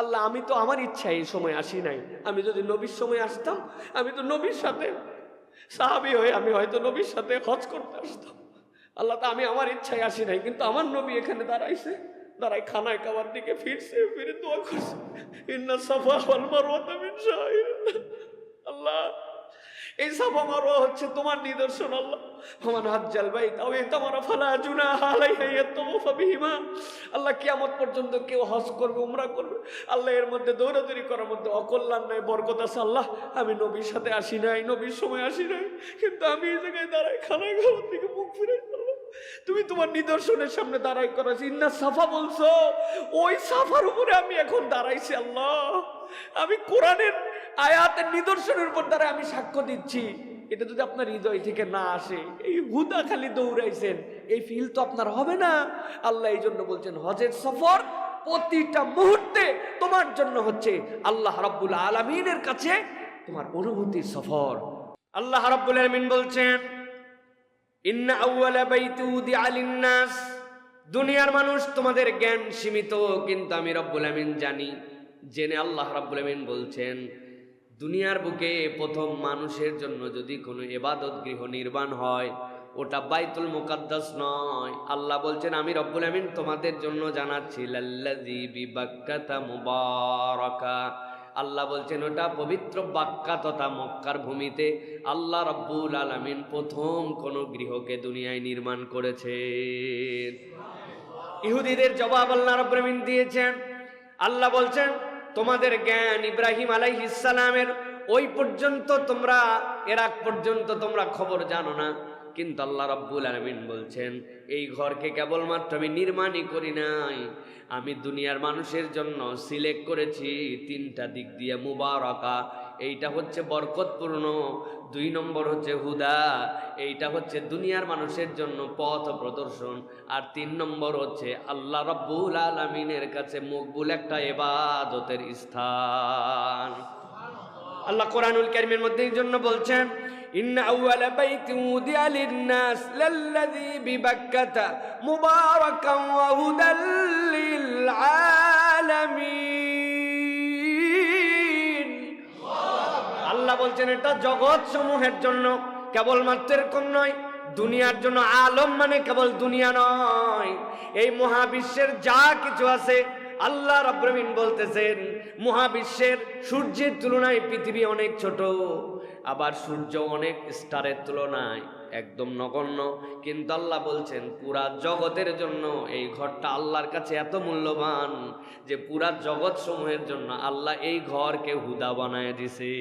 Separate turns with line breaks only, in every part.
আল্লাহ আমি তো আমার ইচ্ছায় এই সময় আসি নাই, আমি যদি নবীর সময় আসতাম আমি তো নবীর সাথে সাহাবী হয়ে আমি হয়তো নবীর সাথে হজ করতে আসতাম। আল্লাহ তো আমি আমার ইচ্ছায় আসি নাই, কিন্তু আমার নবী এখানে দাঁড়াইছে, দাঁড়াই খানায় কাবার দিকে ফিরছে, ফিরে দোয়া করছে ইন্না সাফা ওয়াল মারওয়াতা মিন শাআইরিল্লাহ। আল্লাহ এই সাফা মারওয়া হচ্ছে তোমার নিদর্শন। আল্লাহ ফামান হাজ্জাল বাইতা আও ইতামারা ফালা জুনাহা আলাইহি ইয়াতাওয়াফা বিহিমা। আল্লাহ কিয়ামত পর্যন্ত কেউ হজ করবে, উমরা করবে, আল্লাহ এর মধ্যে দৌড়াদৌড়ি করার মধ্যে অকল্যাণ নাই, বরকত আছে। আল্লাহ আমি নবীর সাথে আসি নাই, নবীর সময় আসি নাই, কিন্তু আমি এই জায়গায় দাঁড়াই খানায় খাওয়ার দিকে মুখ ফিরে। আল্লাহ তুমি তোমার নিদর্শনের সামনে দাঁড়াই করাছি, ইন্না সাফা বলছো, ওই সাফার উপরে আমি এখন দাঁড়াইছি। আল্লাহ আমি কোরআনের আয়াতের নিদর্শনের উপর দ্বারা আমি সাক্ষ্য দিচ্ছি। এটা যদি আপনার হৃদয় থেকে না আসে, এই হুদা খালি দৌড়াইছেন, এই ফিল তো আপনার হবে না। আল্লাহ এই জন্য বলছেন হজের সফর প্রতিটা মুহূর্তে তোমার জন্য হচ্ছে আল্লাহ রাব্বুল আলামিনের কাছে তোমার অনুভূতির সফর। আল্লাহ রাব্বুল আলামিন বলছেন ইন্না আউওয়ালা বাইতি উদিআ লিন-নাস। দুনিয়ার মানুষ তোমাদের জ্ঞান সীমিত, কিন্তু আমি রব্বুল আলামিন জানি। জেনে আল্লাহ রাব্বুল আলামিন বলছেন দুনিয়ার বুকে প্রথম মানুষের জন্য যদি কোনো ইবাদত গৃহ নির্মাণ হয়, ওটা বাইতুল মুকাদ্দাস নয়। আল্লাহ বলছেন আমি রব্বুল আমিন তোমাদের জন্য জানাচ্ছি লাল্লাযী বিবাক্কাতা মুবারাকা। আল্লাহ বলছেন ওটা পবিত্র বাক্কা তথা মক্কার ভূমিতে আল্লাহ রব্বুল আলামিন প্রথম কোন গৃহকে দুনিয়ায় নির্মাণ করেছেন। ইহুদিদের জবাব আল্লাহ রব্বুল আমিন দিয়েছেন। আল্লাহ বলছেন তোমাদের জ্ঞান ইব্রাহিম আলাইহিস সালামের ওই পর্যন্ত, তোমরা এর আগ পর্যন্ত তোমরা খবর জানো না, কিন্তু আল্লাহ রাব্বুল আলামিন বলছেন এই ঘরকে কেবলমাত্র আমি নির্মাণই করি নাই, আমি দুনিয়ার মানুষের জন্য সিলেক্ট করেছি তিনটা দিক দিয়ে মুবারাকা। এইটা হচ্ছে বরকতপূর্ণ, 2 নম্বর হচ্ছে হুদা, এইটা হচ্ছে দুনিয়ার মানুষের জন্য পথ প্রদর্শন, আর 3 নম্বর হচ্ছে আল্লাহ রাব্বুল আলামিনের কাছে মকবুল একটা ইবাদতের স্থান। আল্লাহ কোরআনুল কারীমের মধ্যে এই জন্য বলছেন ইন্না আউওয়ালা বাইতিন উদিআ লিন-নাস লাল্লাযী বিবাক্কাতা মুবারাকান ওয়া হুদাল লিল আলামিন। আল্লাহ বলছেন এটা জগৎ সমূহের জন্য, কেবলমাত্র এরকম নয়, দুনিয়ার জন্য। আলম মানে কেবল দুনিয়া নয়, এই মহাবিশ্বের যা কিছু আছে আল্লাহ রাব্বুল আমিন বলতেছেন মহাবিশ্বের সূর্যের তুলনায় পৃথিবী অনেক ছোট, আবার সূর্য অনেক স্টারের তুলনায় একদম নগণ্য, কিন্তু আল্লাহ বলছেন পুরা জগতের জন্য এই ঘরটা আল্লাহর কাছে এত মূল্যবান যে পুরা জগৎ সমূহের জন্য আল্লাহ এই ঘরকে হুদা বানায় দিছে।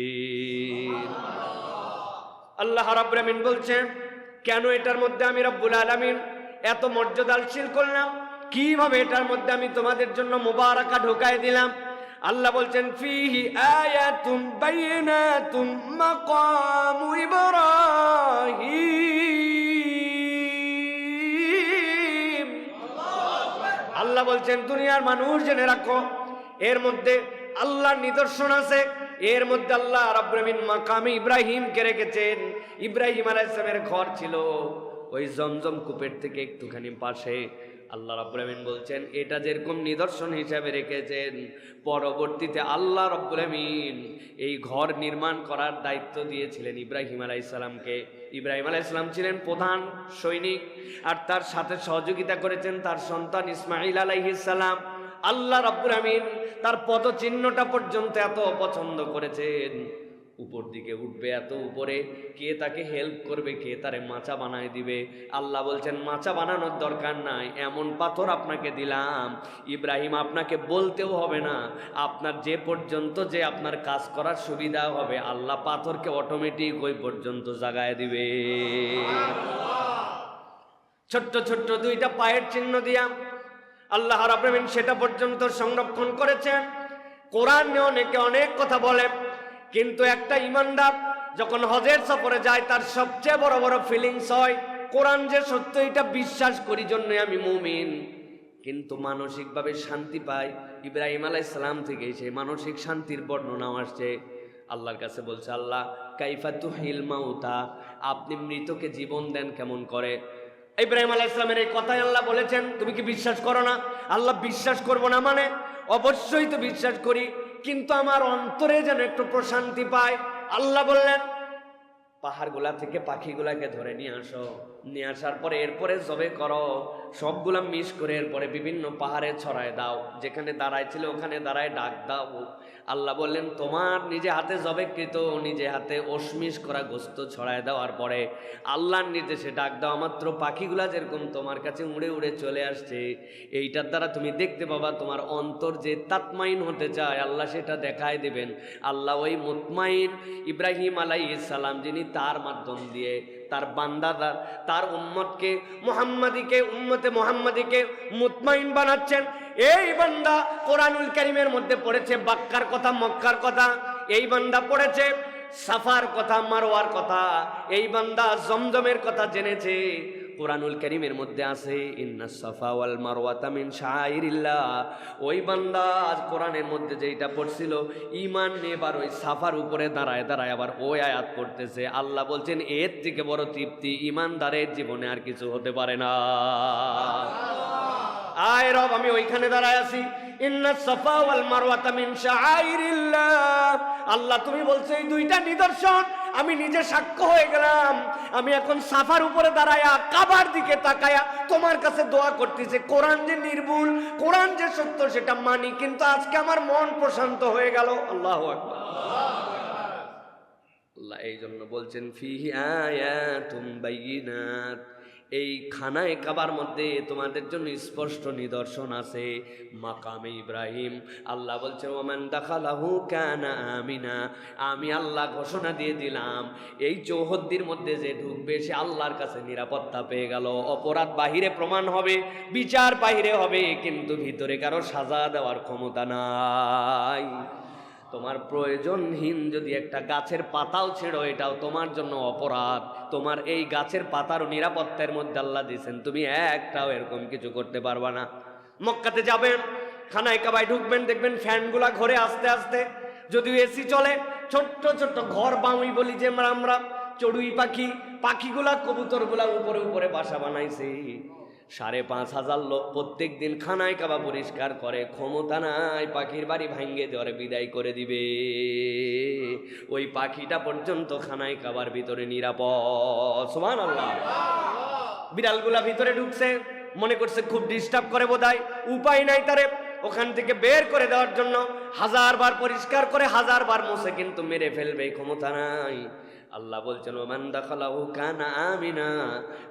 আল্লাহ রাব্বুল আমিন বলছেন কেন এটার মধ্যে আমি রব্বুল আলামিন এত মর্যাদাশীল করলাম, কিভাবে এটার মধ্যে আমি তোমাদের জন্য মুবারাকা ঢোকায় দিলাম। আল্লাহ বলছেন ফিহি আয়াতুম বাইনাতুম মাকামু ইব্রাহিম। আল্লাহ বলছেন দুনিয়ার মানুষ জেনে রাখো এর মধ্যে আল্লাহর নিদর্শন আছে, এর মধ্যে আল্লাহ রাব্বুল আমিন মাকামে ইব্রাহিমকে রেখেছেন। ইব্রাহিম আলাইহিস সালামের ঘর ছিল ওই জমজম কূপের থেকে একটুখানি পাশে। আল্লাহ রাব্বুল আমিন বলছেন এটা যেরকম নিদর্শন হিসাবে রেখেছেন, পরবর্তীতে আল্লাহ রাব্বুল আমিন এই ঘর নির্মাণ করার দায়িত্ব দিয়েছিলেন ইব্রাহিম আলাইহিস সালামকে। ইব্রাহিম আলাইহিস সালাম ছিলেন প্রধান সৈনিক, আর তার সাথে সহযোগিতা করেছেন তার সন্তান ইসমাঈল আলাইহিস সালাম। আল্লাহ রাব্বুল আমিন তার পদচিহ্নটা পর্যন্ত এত পছন্দ করেছেন, উপর দিকে উঠবে এত উপরে, কে তাকে হেল্প করবে, কে তারে মাচা বানায় দিবে। আল্লাহ বলছেন মাচা বানানোর দরকার নাই, এমন পাথর আপনাকে দিলাম ইব্রাহিম আপনাকে বলতেও হবে না, আপনার যে পর্যন্ত যে আপনার কাজ করার সুবিধা হবে আল্লাহ পাথরকে অটোমেটিক ওই পর্যন্ত জাগায় দিবে। ছোট্ট ছোট্ট 2টা পায়ের চিহ্ন দিয়া আল্লাহ রাব্বুল আমিন সেটা পর্যন্ত সংরক্ষণ করেছেন। কোরআনে অনেকে অনেক কথা বলে, কিন্তু একটা ইমানদার যখন হজের সফরে যায় তার সবচেয়ে বড় বড় ফিলিংস হয় কোরআন যে সত্য এটা বিশ্বাস করি জন্যই আমি মুমিন, কিন্তু মানসিকভাবে শান্তি পায়। ইব্রাহিম আলাইহিস সালাম থেকে সেই মানসিক শান্তির বর্ণনাও আসছে। আল্লাহর কাছে বলছে আল্লাহ কাইফা তুহিল মাউতা, আপনি মৃতকে জীবন দেন কেমন করে। ইব্রাহিম আলাইহিস সালামের এই কথাই আল্লাহ বলেছেন তুমি কি বিশ্বাস করো না? আল্লাহ বিশ্বাস করবো না মানে অবশ্যই তো বিশ্বাস করি, কিন্তু আমার অন্তরে যেন একটু প্রশান্তি পায়। আল্লাহ বললেন পাহাড়গুলা থেকে পাখিগুলাকে ধরে নিয়ে আসো, নিয়ে আসার পরে এরপরে জবে করো, সবগুলা মিস করে এরপরে বিভিন্ন পাহাড়ে ছড়ায় দাও, যেখানে দাঁড়ায় ছিল ওখানে দাঁড়ায় ডাক দাও। আল্লাহ বললেন তোমার নিজে হাতে জবেকৃত, নিজে হাতে ওশমিশ করা গোস্ত ছড়ায় দেওয়ার পরে আল্লাহর নির্দেশে ডাক দাও, মাত্র পাখিগুলা যেরকম তোমার কাছে উড়ে উড়ে চলে আসছে। এইটার দ্বারা তুমি দেখতে পাবা তোমার অন্তর যে তাতমাইন হতে চায় আল্লাহ সেটা দেখায় দেবেন। আল্লাহ ওই মুতমাইন ইব্রাহিম আলাইহিস সালাম যিনি তার মাধ্যম দিয়ে তার বান্দাদার তার উম্মতকে উম্মতে মুহাম্মাদিকে মুতমাইন বানাচ্ছেন। এই বান্দা কোরআনুল কারীমের মধ্যে পড়েছে বাক্কার কথা, মক্কার কথা, এই বান্দা পড়েছে সাফার কথা, মারওয়ার কথা, এই বান্দা জমজমের কথা জেনেছে। কোরআনুল কারীমের মধ্যে আছে ইন্নাস সাফা ওয়াল মারওয়াতা মিন শাআইরিল্লাহ। ওই বান্দা আজ কোরআনের মধ্যে যেটা পড়ছিল ঈমান নিয়ে এবার ওই সাফার উপরে দাঁড়ায় দাঁড়ায় আবার ওই আয়াত পড়তেছে। আল্লাহ বলছেন এর থেকে বড় তৃপ্তি ঈমানদারের জীবনে আর কিছু হতে পারে না। আয় রব, আমি ওইখানে দাঁড়ায় আছি, ইন্নাস সাফা ওয়াল মারওয়াতা মিন শাআইরিল্লাহ। আল্লাহ তুমি বলছো এই দুইটা নিদর্শন, আমি নিজে সাক্ষ্য হয়ে গেলাম। আমি এখন সাফার উপরে দাঁড়ায়া কাবার দিকে তাকায়া তোমার কাছে দোয়া করতেছে। কোরআন যে নির্ভুল, কোরআন যে সত্য সেটা মানি, কিন্তু আজকে আমার মন প্রশান্ত হয়ে গেল। আল্লাহু আকবার। আল্লাহ এই জন্য বলছেন ফিহি আয়াতুম বাইয়িনাত, এই খানায়ে কাবার মধ্যে তোমাদের জন্য স্পষ্ট নিদর্শন আছে। মাকামে ইব্রাহিম আল্লাহ বলছেন ওমান দাখালাহু কানা আমিনা, আমি আল্লাহ ঘোষণা দিয়ে দিলাম এই চৌহদ্দির মধ্যে যে ঢুকবে সে আল্লাহর কাছে নিরাপত্তা পেয়ে গেল। অপরাধ বাহিরে প্রমাণ হবে, বিচার বাহিরে হবে, কিন্তু ভিতরে কারো সাজা দেওয়ার ক্ষমতা নাই। তোমার প্রয়োজনহীন যদি একটা গাছের পাতাও ছেড়ো এটাও তোমার জন্য অপরাধ। তোমার এই গাছের পাতার নিরাপত্তার মধ্যে আল্লাহ দিয়েছেন, তুমি একটাও এরকম কিছু করতে পারবা না। মক্কাতে যাবেন, খানায় কাবায় ঢুকবেন, দেখবেন ফ্যানগুলা ঘরে আস্তে আস্তে, যদিও এসি চলে, ছোট্ট ছোট্ট ঘর বাউই বলি যে আমরা, চড়ুই পাখি, পাখিগুলা কবুতরগুলা উপরে উপরে বাসা বানাইছে। 5,500 লোক প্রত্যেক দিন খানায় কাবা পরিষ্কার করে, ক্ষমতা নাই পাখির বাড়ি ভাঙ্গে দেওয়ার বিদায় করে দিবে। ওই পাখিটা পর্যন্ত খানায় কাবার ভিতরে নিরাপদ। সুবহানাল্লাহ। বিড়ালগুলা ভিতরে ঢুকছে, মনে করছে খুব ডিস্টার্ব করে বোধহয়, উপায় নাই তারে ওখান থেকে বের করে দেওয়ার জন্য 1000 বার পরিষ্কার করে 1000 বার মুছে, কিন্তু মেরে ফেলবে, ক্ষমতা নাই। আল্লাহ বলছেন ওমান দাখালাহু কানা আমিনা,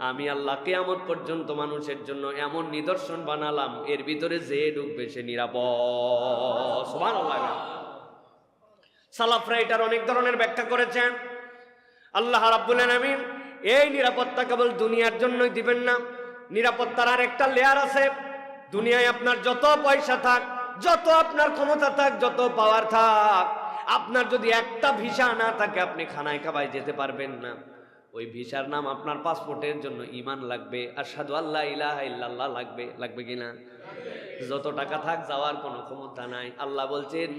আমি আল্লাহ কিয়ামত পর্যন্ত মানুষের জন্য এমন নিদর্শন বানালাম এর ভিতরে যে ঢুকবে সে নিরাপদ। সুবহানাল্লাহ। সালাফরা এটার অনেক ধরনের ব্যাখ্যা করেছেন। আল্লাহ রাব্বুল আলামিন এই নিরাপত্তা কেবল দুনিয়ার জন্যই দিবেন না, নিরাপত্তার আর একটা লেয়ার আছে। দুনিয়ায় আপনার যত পয়সা থাক, যত আপনার ক্ষমতা থাক, যত পাওয়ার থাক, আপনার যদি একটা ভিসা না থাকে আপনি খানায় কাবায় যেতে পারবেন না। ওই ভিসার নাম আপনার পাসপোর্টের জন্য ঈমান লাগবে, আশহাদু আল্লা ইলাহা ইল্লাল্লাহ লাগবে, লাগবে কিনা? যত টাকা থাক যাওয়ার কোনো ক্ষমতা নাই। আল্লাহ বলছেন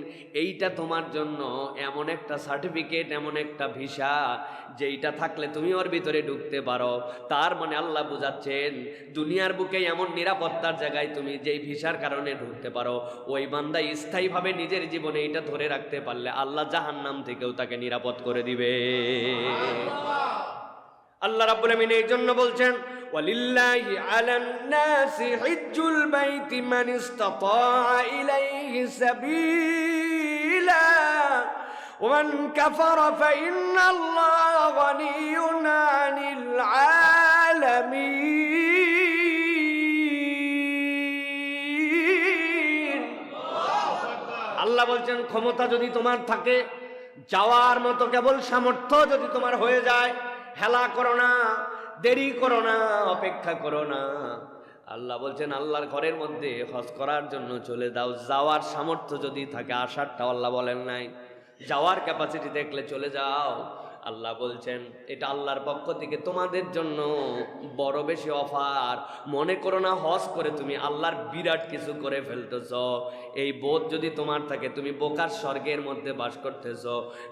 এইটা তোমার জন্য এমন একটা সার্টিফিকেট, এমন একটা ভিসা যেইটা থাকলে তুমি ওর ভিতরে ঢুকতে পারো। তার মানে আল্লাহ বুঝাচ্ছেন দুনিয়ার বুকে এমন নিরাপত্তার জায়গায় তুমি যেই ভিসার কারণে ঢুকতে পারো, ওই বান্দা স্থায়ীভাবে নিজের জীবনে এটা ধরে রাখতে পারলে আল্লাহ জাহান্নাম থেকেও তাকে নিরাপদ করে দিবে। আল্লাহ রাব্বুল আমিন এই জন্য বলছেন ওয়ালিল্লাহি আলান নাসি হিজ্জুল বাইতি মান ইসতাতা ইলাইহি সাবিলা ওয়া মান কাফারা ফাইন্নাল্লাহা গানিয়্যুন আনিল আলামিন। আল্লাহ বলছেন ক্ষমতা যদি তোমার থাকে, যাওয়ার মতো কেবল সামর্থ্য যদি তোমার হয়ে যায়, হেলা করো না, দেরি করো না, অপেক্ষা করো না। আল্লাহ বলছেন আল্লাহর ঘরের মধ্যে হজ করার জন্য চলে দাও। যাওয়ার সামর্থ্য যদি থাকে, আসারটা আল্লাহ বলেন নাই, যাওয়ার ক্যাপাসিটি দেখলে চলে যাও। আল্লাহ বলছেন এটা আল্লাহর পক্ষ থেকে তোমাদের জন্য বড় বেশি অফার। মনে করো না হজ করে তুমি আল্লাহর বিরাট কিছু করে ফেলতেছ। এই বোধ যদি তোমার থাকে তুমি বোকার স্বর্গের মধ্যে বাস করতেছ।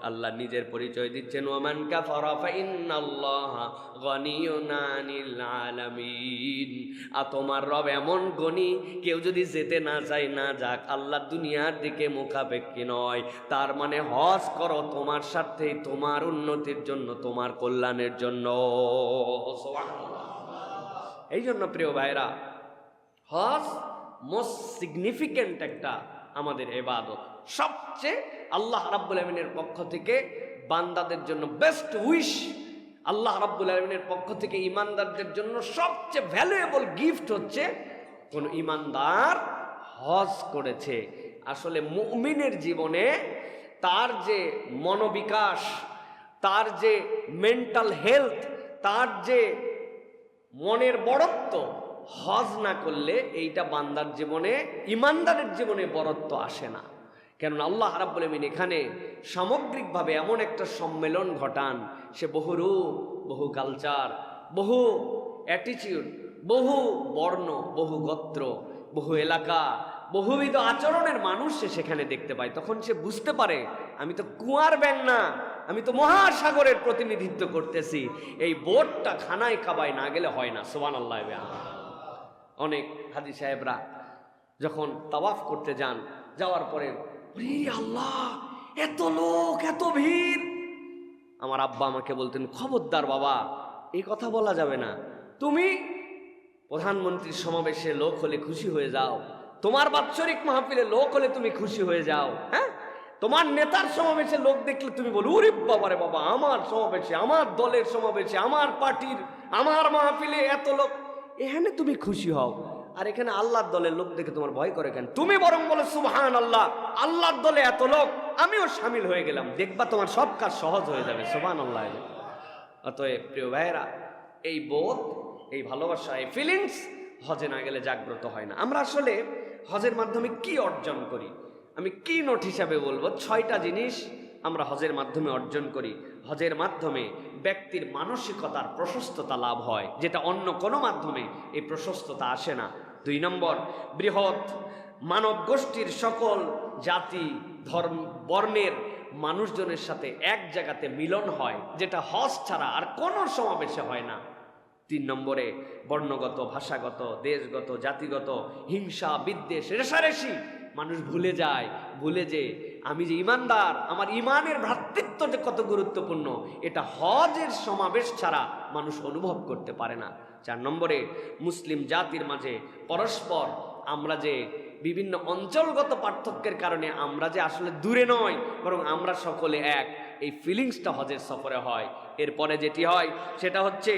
আল্লাহ নিজের পরিচয় দিচ্ছেন, ওয়ামান কাফারা ফাইন্নাল্লাহা গনিয়্যুন আনিল আলামিন। আর তোমার রব এমন গনি, কেউ যদি যেতে না চায় না যাক, আল্লাহ দুনিয়ার দিকে মুখাপেক্ষী নয়। তার মানে হজ করো তোমার স্বার্থে, তোমার উন্নতির জন্য, তোমার কল্যাণের জন্য। এই জন্য প্রিয় ভাইরা, হজ মোস্ট সিগনিফিক্যান্ট একটা আমাদের ইবাদত। সবচেয়ে আল্লাহ রাব্বুল আলামিনের পক্ষ থেকে বান্দাদের জন্য বেস্ট উইশ। আল্লাহ রাব্বুল আলামিনের পক্ষ থেকে ঈমানদারদের জন্য সবচেয়ে ভ্যালুয়েবল গিফট হচ্ছে কোন ঈমানদার হজ করেছে। আসলে মুমিনের জীবনে তার যে মনোবিকাশ, তার যে মেন্টাল হেলথ, তার যে মনের বড়ত্ব, হজ না করলে এইটা বান্দার জীবনে, ঈমানদারের জীবনে বড়ত্ব আসে না। কেননা আল্লাহ রাব্বুল আলামিন এখানে সামগ্রিকভাবে এমন একটা সম্মেলন ঘটান, সে বহু রূপ, বহু কালচার, বহু অ্যাটিটিউড, বহু বর্ণ, বহু গোত্র, বহু এলাকা, বহুবিধ আচরণের মানুষ সে সেখানে দেখতে পায়। তখন সে বুঝতে পারে আমি তো কুয়ার ব্যাঙ না, আমি তো মহাসাগরের প্রতিনিধিত্ব করতেছি। এই বোটটা খানায় কাবায় না গেলে হয় না। সুবহানাল্লাহ। অনেক হাজী সাহেবরা যখন তাওয়াফ করতে যান, যাওয়ার পরে আল্লাহ এত লোক, এত ভিড়। আমার আব্বা আমাকে বলতেন, খবরদার বাবা, এই কথা বলা যাবে না। তুমি প্রধানমন্ত্রীর সমাবেশে লোক হলে খুশি হয়ে যাও, তোমার বাৎসরিক মাহফিলে লোক হলে তুমি খুশি হয়ে যাও, হ্যাঁ, তোমার নেতার সমাবেশে লোক দেখলে তুমি বলো ওরে বাবারে বাবা, আমার সমাবেশে, আমার দলের সমাবেশে, আমার পার্টির, আমার মাহফিলে এত লোক, এখানে তুমি খুশি হও। আর এখানে আল্লাহর দলের লোক দেখে তোমার ভয় করে কেন? তুমি বরং বলো সুবহানাল্লাহ, আল্লাহর দলে এত লোক, আমিও শামিল হয়ে গেলাম, দেখবা তোমার সব কাজ সহজ হয়ে যাবে। সুবহানাল্লাহ। অতএব প্রিয় ভাইয়েরা, এই বোধ, এই ভালোবাসা, এই ফিলিংস হজে না গেলে জাগ্রত হয় না। আমরা আসলে হজের মাধ্যমে কি অর্জন করি? আমি কি নোট হিসাবে বলবো, 6টা জিনিস আমরা হজের মাধ্যমে অর্জন করি। হজের মাধ্যমে ব্যক্তির মানসিকতার প্রশস্ততা লাভ হয়, যেটা অন্য কোনো মাধ্যমে এই প্রশস্ততা আসে না। 2 নম্বর, বৃহৎ মানব গোষ্ঠীর সকল জাতি, ধর্ম, বর্ণের মানুষজনের সাথে এক জায়গাতে মিলন হয়, যেটা হজ ছাড়া আর কোনো সমাবেশে হয় না। 3 নম্বরে, বর্ণগত, ভাষাগত, দেশগত, জাতিগত হিংসা, বিদ্বেষ, রেষারেষি মানুষ ভুলে যায়, ভুলে যে আমি যে ঈমানদার, আমার ঈমানের ভ্রাতৃত্ব যে কত গুরুত্বপূর্ণ, এটা হজের সমাবেশ ছাড়া মানুষ অনুভব করতে পারে না। 4 নম্বরে, মুসলিম জাতির মাঝে পরস্পর আমরা যে বিভিন্ন অঞ্চলগত পার্থক্যের কারণে আমরা যে আসলে দূরে নয়, বরং আমরা সকলে এক, এই ফিলিংসটা হজের সফরে হয়। এরপরে যেটি হয় সেটা হচ্ছে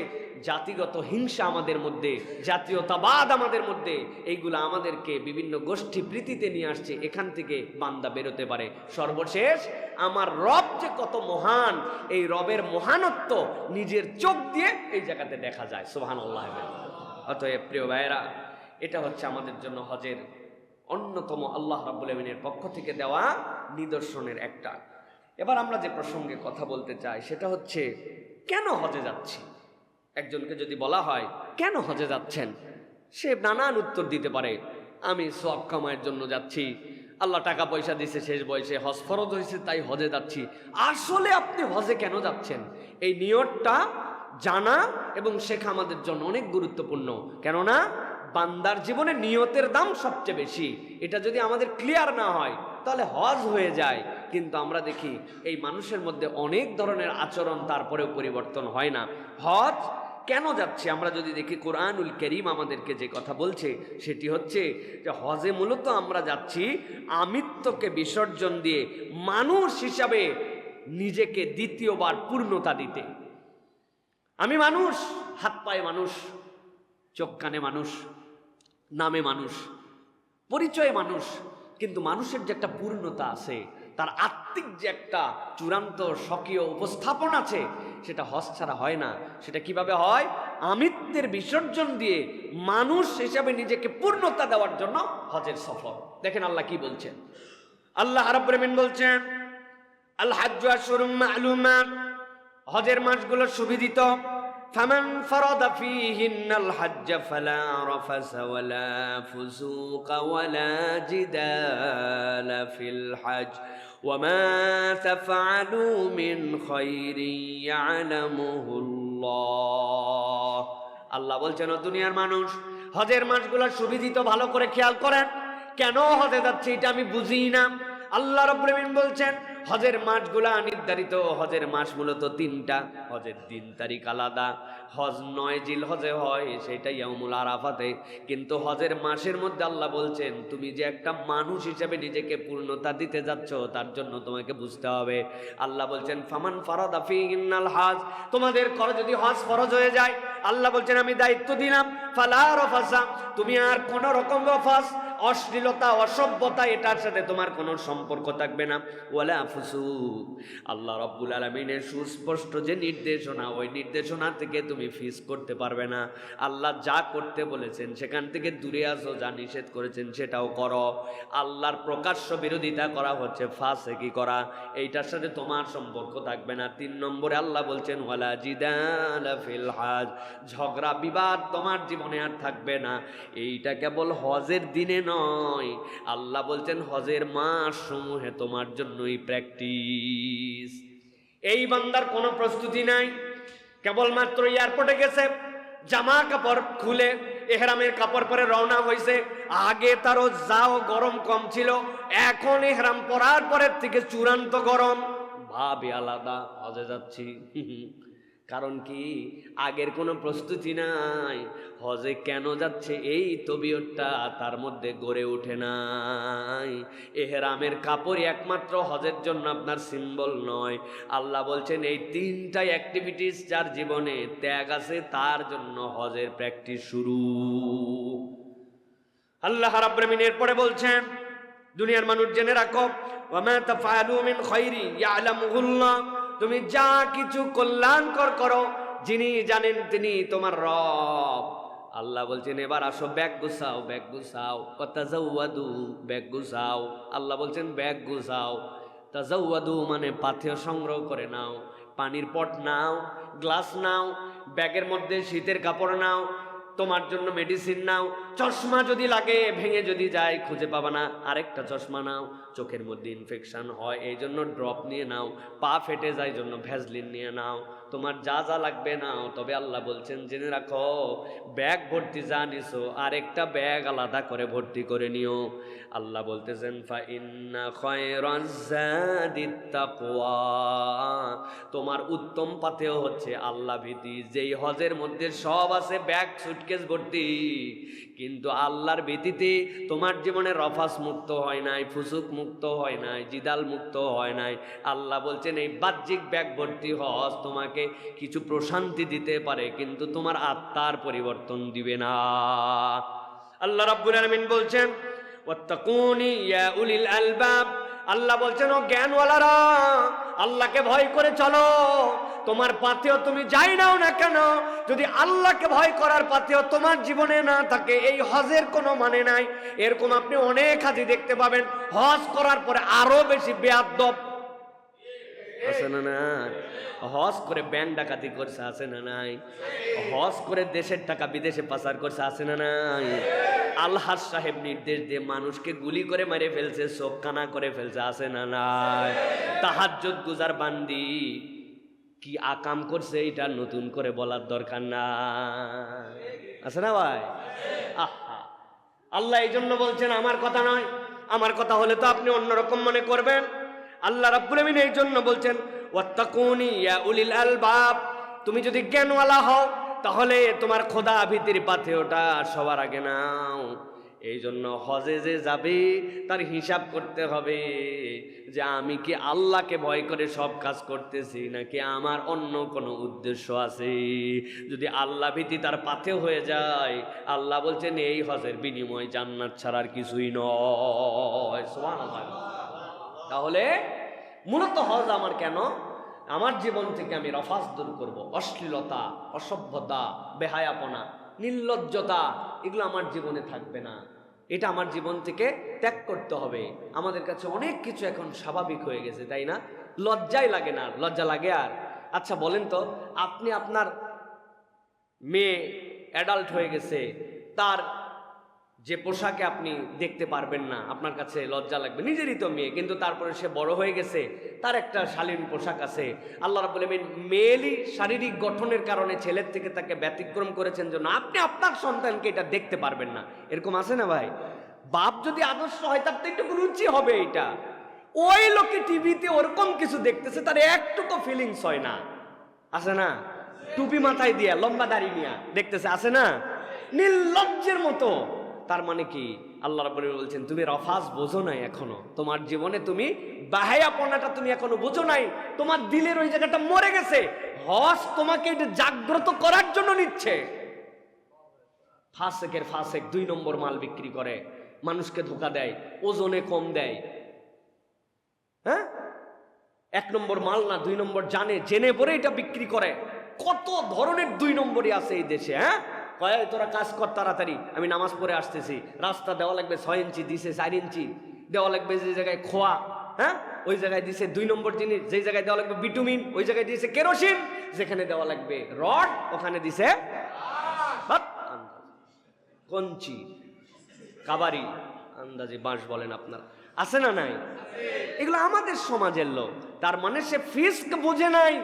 জাতিগত হিংসা আমাদের মধ্যে, জাতীয়তাবাদ আমাদের মধ্যে, এইগুলো আমাদেরকে বিভিন্ন গোষ্ঠী প্রীতিতে নিয়ে আসছে, এখান থেকে বান্দা বেরোতে পারে। সর্বশেষ, আমার রব যে কত মহান, এই রবের মহানত্ব নিজের চোখ দিয়ে এই জায়গাতে দেখা যায়। সুবহানাল্লাহ। অতএব প্রিয় ভাইয়েরা, এটা হচ্ছে আমাদের জন্য হজের অন্যতম আল্লাহ রাব্বুল আমিনের পক্ষ থেকে দেওয়া নিদর্শনের একটা। এবার আমরা যে প্রসঙ্গে কথা বলতে চাই সেটা হচ্ছে কেন হজে যাচ্ছি। একজনকে যদি বলা হয় কেন হজে যাচ্ছেন, সে নানান উত্তর দিতে পারে। আমি সওয়াব কামাইয়ের জন্য যাচ্ছি, আল্লাহ টাকা পয়সা দিছে, শেষ বয়সে হজ ফরজ হয়েছে তাই হজে যাচ্ছি। আসলে আপনি হজে কেন যাচ্ছেন, এই নিয়তটা জানা এবং শেখা আমাদের জন্য অনেক গুরুত্বপূর্ণ। কেননা বান্দার জীবনে নিয়তের দাম সবচেয়ে বেশি। এটা যদি আমাদের ক্লিয়ার না হয় তাহলে হজ হয়ে যায়, কিন্তু আমরা দেখি এই মানুষের মধ্যে অনেক ধরনের আচরণ, তারপরেও পরিবর্তন হয় না। হজ কেন যাচ্ছে আমরা যদি দেখি, কোরআনুল কারীম আমাদেরকে যে কথা বলছে সেটি হচ্ছে যে হজে মূলত আমরা যাচ্ছি আমিত্বকে বিসর্জন দিয়ে মানুষ হিসাবে নিজেকে দ্বিতীয়বার পূর্ণতা দিতে। আমি মানুষ, হাত পায়ে মানুষ, চোখ কানে মানুষ, নামে মানুষ, পরিচয়ে মানুষ, কিন্তু মানুষের যে একটা পূর্ণতা আছে, তার আত্মিক যে একটা চূড়ান্ত স্বকীয় উপস্থাপন আছে, সেটা হজ ছাড়া হয় না। সেটা কিভাবে হয়? আমিত্বের বিসর্জন দিয়ে মানুষ হিসাবে নিজেকে পূর্ণতা দেওয়ার জন্য হজের সফর। দেখেন আল্লাহ কি বলছেন। আল্লাহ রাব্বুল আমিন বলছেন, আল হাজ্জু আশহুরুম মা'লুমাত
হজের মাসগুলো সুবিদিত। ফামান ফারাদা ফীহিন্নাল হজ্জ ফালা রাফাসা ওয়ালা ফুসুকা ওয়ালা জিদালা ফিল হজ ওয়ামা তাফআলু মিন খায়রিন ইয়ালামুহুল্লাহ। আল্লাহ বলছেন, ও দুনিয়ার মানুষ, হজের মাসগুলো সুবিদিত, ভালো করে খেয়াল করেন। কেন হজে যাচ্ছে এটা আমি বুঝি না। আল্লাহ রাব্বুল আলামিন বলছেন, হজের মাসগুলা নির্ধারিত। হজের মাস মূলত তিনটা, হজের 3 তারিখ আলাদা। হজ 9 জিলহজে হয়, সেটা ইয়াউমুল আরাফাতে। কিন্তু হজের মাসের মধ্যে আল্লাহ বলছেন, তুমি যে একটা মানুষ হিসেবে নিজেকে পূর্ণতা দিতে যাচ্ছ, তার জন্য তোমাকে বুঝতে হবে। আল্লাহ বলছেন, ফামান ফারাদা ফীহিন্নাল হজ, তোমাদের করো যদি হজ ফরজ হয়ে যায়, আল্লাহ বলছেন আমি দায়িত্ব দিলাম, ফালা রাফাসা, তুমি আর কোন রকম রফাস, অশ্লীলতা, অসভ্যতা, এটার সাথে তোমার কোনো সম্পর্ক থাকবে না। ওয়ালা ফুসুক, আল্লাহ রাব্বুল আলামিনের সুস্পষ্ট যে নির্দেশনা, ওই নির্দেশনা থেকে তুমি ফিস করতে পারবে না। আল্লাহ যা করতে বলেছেন সেখান থেকে দূরে আসো, যা নিষেধ করেছেন সেটাও করো। আল্লাহর প্রকাশ্য বিরোধিতা করা হচ্ছে ফাসেকি করা, এইটার সাথে তোমার সম্পর্ক থাকবে না। 3 নম্বরে আল্লাহ বলছেন, ওয়ালা জিদালা ফিল হজ, ঝগড়া বিবাদ তোমার জীবনে আর থাকবে না। এইটা কেবল হজের দিনে নয়, আল্লাহ বলছেন হজের মাস সমূহে তোমার জন্যই প্র্যাকটিস। এই বান্দার কোনো প্রস্তুতি নাই, কেবলমাত্র এয়ারপোর্টে গেছে, জামা কাপড় খুলে এহরামের কাপড় পরে রওনা হয়েছে। আগে তারও যাও গরম কম ছিল, এখন এহরাম পরার পরের থেকে চূড়ান্ত গরম, ভাবে আলাদা, হজে যাচ্ছি। কারণ কি, আগের কোনো প্রস্তুতি নাই। হজে কেন যাচ্ছে এই তবিয়তটা তার মধ্যে গড়ে ওঠে নাই। এহরামের কাপড় একমাত্র হজের জন্য আপনার সিম্বল নয়। আল্লাহ বলছেন, এই 3টা অ্যাক্টিভিটিস যার জীবনে ত্যাগ আছে, তার জন্য হজের প্র্যাকটিস শুরু। আল্লাহ রাব্বুল আলামিন এরপরে বলছেন, দুনিয়ার মানুষ জেনে রাখো, ওয়ামা তাফআলু মিন খায়রিন ইয়ালামুহুল্লাহ, তুমি যা কিছু কল্যাণকর করো, যিনি জানেন তিনি তোমার রব। আল্লাহ বলছেন, এবার আসো, ব্যাগ গুছাও, ব্যাগ গুছাও। তাজাওয়াদু, ব্যাগ গুছাও। আল্লাহ বলছেন ব্যাগ গুছাও। তাজাওয়াদু মানে পাথেয় সংগ্রহ করে নাও, পানির পট নাও, গ্লাস নাও, ব্যাগের মধ্যে শীতের কাপড় নাও, তোমার জন্য মেডিসিন নাও, চশমা যদি লাগে, ভেঙে যদি যায় খুঁজে পাবা না, আরেকটা চশমা নাও। চোখের মধ্যে ইনফেকশন হয় এই জন্য ড্রপ নিয়ে নাও, পা ফেটে যায় জন্য ভ্যাসলিন নিয়ে নাও, তোমার যা যা লাগবে নাও। তবে আল্লাহ বলছেন, জেনে রাখো, ব্যাগ ভর্তি যা নিছো, আরেকটা ব্যাগ আলাদা করে ভর্তি করে নিও। আল্লাহ বলতেছেন, ফা ইন্না খায়রাজ যাদিত তাকওয়া, তোমার উত্তম পাথেয় হচ্ছে আল্লাহ ভীতি। যেই হজের মধ্যে সব আছে, ব্যাগ সুটকেস ভর্তি, কিন্তু আল্লাহর ভীতিতে তোমার জীবনে রফাস মুক্ত হয় নাই, ফুসুক মুক্ত হয় নাই, জিদাল মুক্ত হয় নাই। আল্লাহ বলছেন, এই বাহ্যিক ব্যাগ ভর্তি হজ তোমাকে কিছু প্রশান্তি দিতে পারে, কিন্তু তোমার আত্মার পরিবর্তন দিবে না। আল্লাহ রাব্বুল আলামিন বলছেন, ওয়াত্তাকুনি ইয়া উলিল আলবাব, আল্লাহ বলছেন, ও জ্ঞানওয়ালারা, আল্লাহকে ভয় করে চলো। তোমার পাথেয় তুমি যাই নাও না কেন, যদি আল্লাহকে ভয় করার পাথেয় তোমার জীবনে না থাকে, এই হজের কোনো মানে নাই। এরকম আপনি অনেক হাজি দেখতে পাবেন, হজ করার পরে আরো বেশি বেয়াদব আছে না না? হজ করে ব্যাংক ডাকাতি করছে, আছে না নাই? হজ করে দেশের টাকা বিদেশে পাচার করছে, আছে না নাই? আলহাজ সাহেব নির্দেশ দিয়ে মানুষকে গুলি করে মেরে ফেলছে, চোখ কানা করে ফেলছে, আছে না নাই? তাহাজ্জুদ গুজার বান্দি কি আকাম করছে, এটা নতুন করে বলার দরকার না, আছে না ভাই? আহা, আল্লাহ এই জন্য বলছেন, আমার কথা নয়, আমার কথা হলে তো আপনি অন্যরকম মনে করবেন। আল্লাহ রাব্বুল আমিন এই জন্য বলছেন, ওয়াত্তাকুনি ইয়া উলিল আলবাব, তুমি যদি জ্ঞানওয়ালা হও তাহলে তোমার খোদা ভীতির পাথেয়টা সবার আগে নাও। এই জন্য হজে যে যাবে তার হিসাব করতে হবে যে আমি কি আল্লাহকে ভয় করে সব কাজ করতেছি নাকি আমার অন্য কোনো উদ্দেশ্য আছে। যদি আল্লাহ ভীতি তার পাথেয় হয়ে যায়, আল্লাহ বলছেন এই হজের বিনিময় জান্নাত ছাড়ার কিছুই নয়। সুবহানাল্লাহ। তাহলে মূলত হজ আমার কেন? আমার জীবন থেকে আমি রফাস দূর করব, অশ্লীলতা, অসভ্যতা, বেহায়াপনা, নির্লজ্জতা, এগুলো আমার জীবনে থাকবে না। এটা আমার জীবন থেকে ত্যাগ করতে হবে। আমাদের কাছে অনেক কিছু এখন স্বাভাবিক হয়ে গেছে, তাই না? লজ্জাই লাগে না। লজ্জা লাগে? আর আচ্ছা বলেন তো, আপনি আপনার মেয়ে অ্যাডাল্ট হয়ে গেছে, তার যে পোশাকে আপনি দেখতে পারবেন না, আপনার কাছে লজ্জা লাগবে, নিজেরই তো মেয়ে, কিন্তু তারপরে সে বড় হয়ে গেছে, তার একটা শালীন পোশাক আছে। আল্লাহ রাব্বুল আমিন মেয়েলি শারীরিক গঠনের কারণে ছেলের থেকে তাকে ব্যতিক্রম করেছেন জন্য আপনি আপনার সন্তানকে এটা দেখতে পারবেন না। এরকম আছে না ভাই? বাপ যদি আদর্শ হয় তার তো একটু রুচি হবে এটা। ওই লোকে টিভিতে ওরকম কিছু দেখতেছে, তার একটুকু ফিলিংস হয় না, আছে না? টুপি মাথায় দিয়া লম্বা দাড়ি নিয়া দেখতেছে, আছে না? নির্লজ্জের মতো। তার মানে কি আল্লাহ রাব্বুল আমিন বলছেন তুমি রফাজ বোঝো নাই এখনো, তোমার জীবনে তুমি বাহায়াপনাটা তুমি এখনো বোঝো নাই, তোমার দিলের ওই জায়গাটা মরে গেছে। হজ তোমাকে এটা জাগ্রত করার জন্য নিচ্ছে। ফাসেকের ফাসেক 2 নম্বর মাল বিক্রি করে, মানুষকে ধোকা দেয়, ওজনে কম দেয়। হ্যাঁ, 1 নম্বর মাল না, 2 নম্বর জেনে পরে এটা বিক্রি করে। কত ধরনের 2 নম্বরই আছে এই দেশে। হ্যাঁ, কয় তোরা কাজ কর তাড়াতাড়ি, আমি নামাজ পড়ে আসতেছি। রাস্তা দেওয়া লাগবে 6 ইঞ্চি, দিছে 4 ইঞ্চি। দেওয়া লাগবে যে জায়গায় খোয়া, হ্যাঁ ওই জায়গায় দিছে 2 নম্বর জিনিস। যেই জায়গায় দেওয়া লাগবে বিটুমিন, ওই জায়গায় দিছে কেরোসিন। যেখানে দেওয়া লাগবে রড, ওখানে দিছে কঞ্চি, কাবারি, আন্দাজে বাঁশ বলেন আপনারা, আছে না নাই? এগুলো আমাদের সমাজের লোক। তার মানে সে ফিস্ক বোঝে নাই।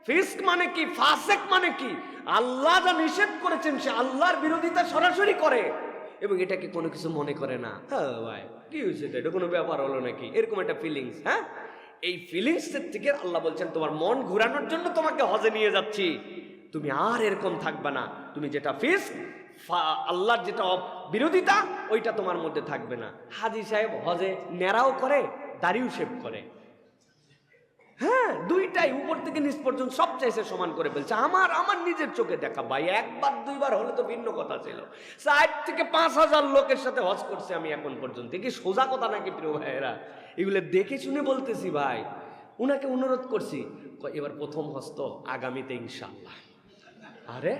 ফিস্ক মানে কি, ফাসেক মানে কি? আল্লাহ যা নিষেধ করেছেন সে আল্লাহর বিরোধিতা সরাসরি করে এবং এটাকে কোনো কিছু মনে করে না। হ্যাঁ ভাই, কি হয়েছে, এটা কোনো ব্যাপার হলো নাকি, এরকম একটা ফিলিংস। হ্যাঁ, এই ফিলিংসের থেকে আল্লাহ বলছেন তোমার মন ঘুরানোর জন্য তোমাকে হজে নিয়ে যাচ্ছি, তুমি আর এরকম থাকবে না। তুমি যেটা ফিস্ক, আল্লাহর যেটা বিরোধিতা, ওইটা তোমার মধ্যে থাকবে না। হাজী সাহেব হজে নেড়াও করে, দাড়িও শেভ করে। হ্যাঁ, দুইটাই উপর থেকে নিচ পর্যন্ত সব চাইছে সমান করে ফেলছে। আমার নিজের চোখে দেখা ভাই, 1বার 2বার হলে তো ভিন্ন কথা ছিল। 4 থেকে 5,000 লোকের সাথে হজ করছে আমি এখন পর্যন্ত। কি সোজা কথা নাকি প্রিয় ভাইয়েরা? এগুলো দেখে শুনে বলতেছি ভাই। উনাকে অনুরোধ করছি, এবার প্রথম হজ তো, আগামীতে ইনশাআল্লাহ। আরে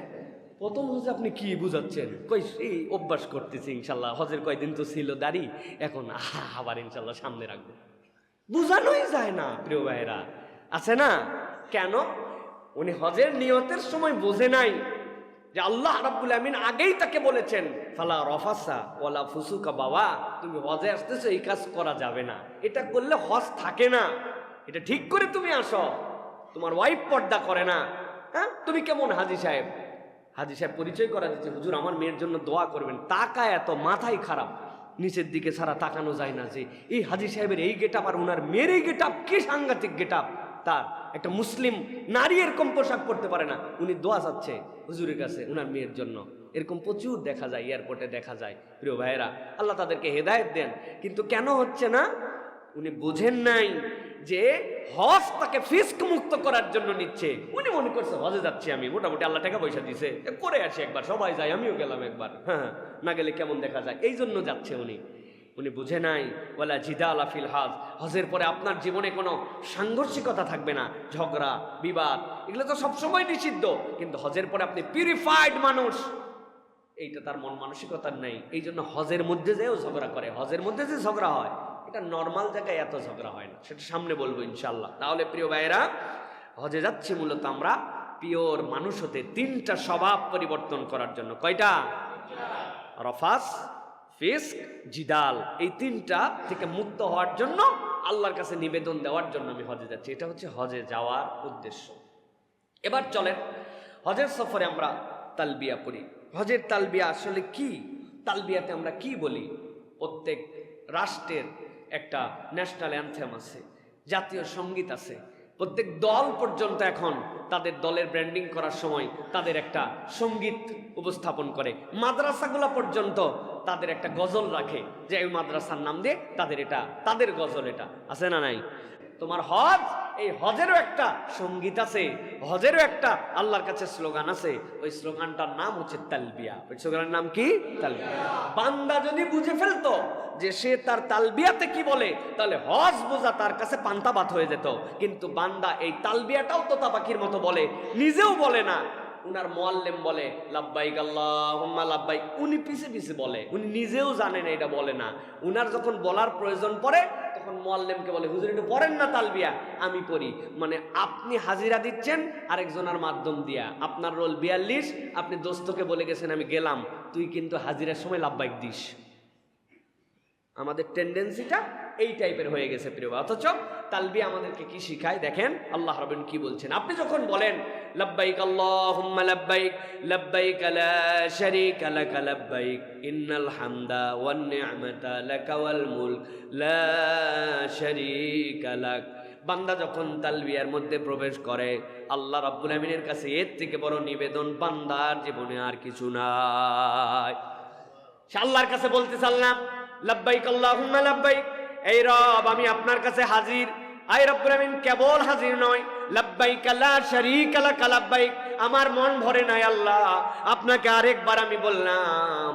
প্রথম হজে আপনি কি বুঝাচ্ছেন? কই এই অভ্যাস করতেছি ইনশাআল্লাহ, হজের কয়দিন তো ছিল দাড়ি, এখন আবার ইনশাআল্লাহ সামনে রাখবো। বুঝানোই যায় না প্রিয় ভাইরা, আছে না? কেন? উনি হজের নিয়তের সময় বোঝে নাই যে আল্লাহ রাব্বুল আমিন আগেই তাকে বলেছেন ফালা রফাসা ওয়ালা ফুসুকা। বাবা তুমি হজে আসতেছো, এই কাজ করা যাবে না, এটা করলে হজ থাকে না, এটা ঠিক করে তুমি আসো। তোমার ওয়াইফ পর্দা করে না। হ্যাঁ, তুমি কেমন হাজী সাহেব? হাজী সাহেব পরিচয় করা দিচ্ছে, হুজুর আমার মেয়ের জন্য দোয়া করবেন। তাকায় এত মাথায় খারাপ, নিচের দিকে ছাড়া তাকানো যায় না যে এই হাজী সাহেবের এই গেটআপ আর উনার মেয়ের এই গেটআপ, কি সাংঘাতিক গেটআপ তার। একটা মুসলিম নারী এরকম পোশাক পরতে পারে না, উনি দোয়া চাচ্ছে হুজুরের কাছে উনার মেয়ের জন্য। এরকম প্রচুর দেখা যায়, এয়ারপোর্টে দেখা যায়। প্রিয় ভাইয়েরা, আল্লাহ তাদেরকে হেদায়েত দেন। কিন্তু কেন হচ্ছে না? উনি বুঝেন নাই যে হজ তাকে ফিস্ক মুক্ত করার জন্য নিচ্ছে। উনি মনে করছে হজে যাচ্ছি আমি, মোটামুটি আল্লাহ টাকা পয়সা দিছে, করে আসি একবার, সবাই যায় আমিও গেলাম একবার, হ্যাঁ না গেলে কেমন দেখা যায়, এই জন্য যাচ্ছে উনি। উনি বুঝে নাই ওয়ালা জিদালা ফিল হজ, হজের পরে আপনার জীবনে কোনো সাংঘর্ষিকতা থাকবে না, ঝগড়া বিবাদ এগুলো তো সবসময় নিষিদ্ধ। কিন্তু হজের পরে আপনি পিউরিফাইড মানুষ, এইটা তার মন মানসিকতার নেই। এই জন্য হজের মধ্যে যেও ঝগড়া করে। হজের মধ্যে যে ঝগড়া হয় এটা নর্মাল জায়গায় এত ঝগড়া হয় না, সেটা সামনে বলবো ইনশাল্লাহ। তাহলে প্রিয় ভাইয়েরা, হজে যাচ্ছি মূলত আমরা পিওর মানুষ হতে, 3টা স্বভাব পরিবর্তন করার জন্য। কয়টা? রফাস, ফিস্ক, জিদাল, এই 3টা থেকে মুক্ত হওয়ার জন্য, আল্লাহর কাছে নিবেদন দেওয়ার জন্য আমি হজে যাচ্ছি। এটা হচ্ছে হজে যাওয়ার উদ্দেশ্য। এবার চলেন, হজের সফরে আমরা তালবিয়া পড়ি। হজের তালবিয়া আসলে কি? তালবিয়াতে আমরা কি বলি? প্রত্যেক রাষ্ট্রের একটা ন্যাশনাল অ্যানথেম আছে, জাতীয় সঙ্গীত আছে। প্রত্যেক দল পর্যন্ত এখন তাদের দলের ব্র্যান্ডিং করার সময় তাদের একটা সঙ্গীত উপস্থাপন করে। মাদ্রাসাগুলো পর্যন্ত তাদের একটা গজল রাখে, যে এই মাদ্রাসার নাম দিয়ে তাদের এটা, তাদের গজল এটা, আছে না নাই? তোমার হজ, এই হজেরও একটা সঙ্গীত আছে, হজেরও একটা আল্লাহর কাছে স্লোগান আছে। ওই স্লোগানটার নাম হচ্ছে তালবিয়া। ওই স্লোগানের নাম কি? তালবিয়া। বান্দা যদি বুঝে ফেলতো যে সে তার তালবিয়াতে কি বলে, তাহলে হজ বোঝা তার কাছে পান্তা ভাত হয়ে যেত। কিন্তু বান্দা এই তালবিয়াটাও তোতা পাখির মতো বলে, নিজেও বলে না, উনার মুআল্লিম বলে লাব্বাইক আল্লাহুম্মা লাব্বাইক, উনি পিছে পিছে বলে, উনি নিজেও জানেন এটা বলে না। উনার যখন বলার প্রয়োজন পড়ে তখন মুআল্লিমকে বলে হুজুর একটু পড়েন না তালবিয়া, আমি পড়ি। মানে আপনি হাজিরা দিচ্ছেন আরেকজনের মাধ্যম দিয়া, আপনার রোল 42, আপনি দোস্তকে বলে গেছেন আমি গেলাম, তুই কিন্তু হাজিরার সময় লাব্বাইক দিস। আমাদের টেন্ডেন্সিটা এই টাইপের হয়ে গেছে প্রিয়। অথচ তালবিয়া আমাদেরকে কি শিখায় দেখেন, আল্লাহ রাব্বুল কি বলছেন। আপনি যখন বলেন লাব্বাইক আল্লাহুম্মা লাব্বাইক লাব্বাইক লা শারীকা লাকা লাব্বাইক ইন্নাল হামদা ওয়ান নি'মাতা লাকা ওয়াল মুলক লা শারীকা লাক, বান্দা যখন তালবিয়ার মধ্যে প্রবেশ করে আল্লাহ রাব্বুল আমিনের কাছে এর থেকে বড় নিবেদন বান্দার জীবনে আর কিছু নাই। সে আল্লাহর কাছে বলতে চাল্লাম লাব্বাইক আল্লাহুম্মা লাব্বাইক, এই রব আমি আপনার কাছে হাজির। আয় রব্বুল আমিন কেবল হাজির নয়, লাব্বাইক লা শারীকা লাকা লাব্বাইক, আমার মন ভরে নাই আল্লাহ, আপনাকে আরেকবার আমি বললাম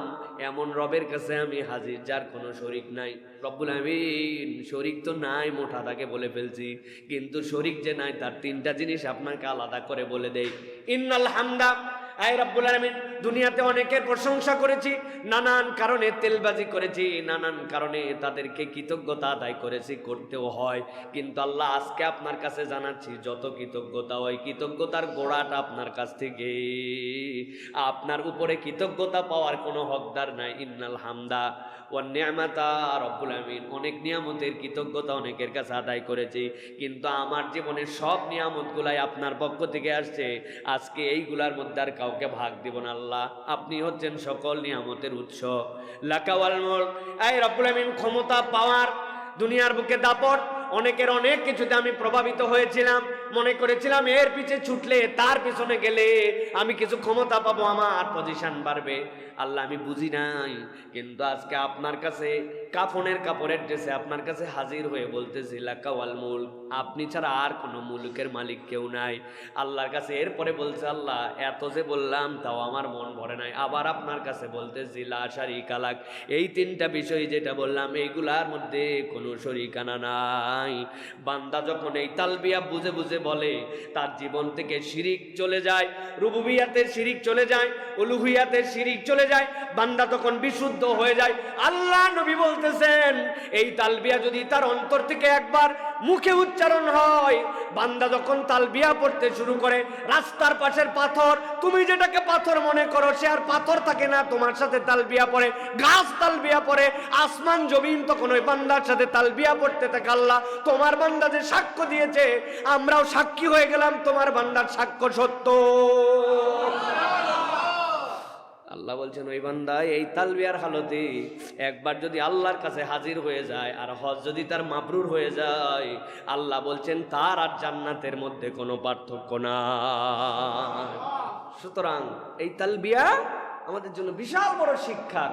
এমন রবের কাছে আমি হাজির যার কোনো শরীক নাই। রব্বুল আমিন শরীক তো নাই, মোটা তাকে বলে ফেলছি, কিন্তু শরীক যে নাই তার তিনটা জিনিস আপনাকে আলাদা করে বলে দেই। ইন্নাল হামদা, আয় রব্বুল আলামিন দুনিয়াতে অনেকের প্রশংসা করেছি, নানান কারণে তেলবাজি করেছি, নানান কারণে তাদেরকে কৃতজ্ঞতা আদায় করেছি, করতেও হয়। কিন্তু আল্লাহ আজকে আপনার কাছে জানাচ্ছি যত কৃতজ্ঞতা হয় কৃতজ্ঞতার গোড়াটা আপনার কাছ থেকে, আপনার উপরে কৃতজ্ঞতা পাওয়ার কোনো হকদার নাই। ইন্নাল হামদা ওয়ান নি'মাতা, রব্বুল আমিন অনেক নিয়ামতের কৃতজ্ঞতা অনেকের কাছে আদায় করেছি, কিন্তু আমার জীবনের সব নিয়ামতগুলাই আপনার পক্ষ থেকে আসছে, আজকে এইগুলার মধ্যে আর কাউকে ভাগ দিব না। আল্লাহ আপনি হচ্ছেন সকল নিয়ামতের উৎস। লাকা ওয়াল মুলক, আয় রব্বুল আমিন ক্ষমতা পাওয়ার দুনিয়ার বুকে দাপট, অনেকের অনেক কিছুতে আমি প্রভাবিত হয়েছিলাম, মনে করেছিলাম এর পিছে ছুটলে তার পিছনে গেলে আমি কিছু ক্ষমতা পাবো, আমার পজিশন বাড়বে। আল্লাহ আমি বুঝি নাই, কিন্তু আজকে আপনার কাছে কাফনের কাপড়ের ড্রেসে আপনার কাছে হাজির হয়ে বলতেছি লাকা ওয়াল মুলক, আপনি ছাড়া আর কোনো মুলুকের মালিক কেউ নাই। আল্লাহর কাছে এরপরে বলছে আল্লাহ এত যে বললাম তাও আমার মন ভরে নাই, আবার আপনার কাছে বলতেছি লা শারীকা লাক, এই তিনটা বিষয় যেটা বললাম এইগুলার মধ্যে কোনো শরীকানা নাই। বান্দা যখন এই তালবিয়া বুঝে বুঝে বলে তার জীবন থেকে শিরিক চলে যায়, রুবুবিয়াতের শিরিক চলে যায়, উলুহিয়াতের শিরিক চলে যায়, বান্দা তখন বিশুদ্ধ হয়ে যায়। আল্লাহ নবী বলতেছেন এই তালবিয়া যদি তার অন্তর থেকে একবার মুখে উচ্চারণ হয়, বান্দা যখন তালবিয়া পড়তে শুরু করে রাস্তার পাশের পাথর, তুমি যেটাকে পাথর মনে করো সে আর পাথর থাকে না, তোমার সাথে তালবিয়া পড়ে, গাছ তালবিয়া পড়ে, আসমান জমিন তখন ওই বান্দার সাথে তালবিয়া পড়তে থাকে। আল্লাহ তোমার বান্দা যে সাক্ষ্য দিয়েছে আমরাও সাক্ষী হয়ে গেলাম, তোমার বান্দার সাক্ষ্য সত্য। আল্লাহ বলছেন ওই বান্দা এই তালবিয়ার হালতে একবার যদি আল্লাহর কাছে হাজির হয়ে যায় আর হজ যদি তার মাবরুর হয়ে যায়, আল্লাহ বলছেন তার আর জান্নাতের মধ্যে কোনো পার্থক্য নাই। সুতরাং এই তালবিয়া আমাদের জন্য বিশাল বড় শিক্ষার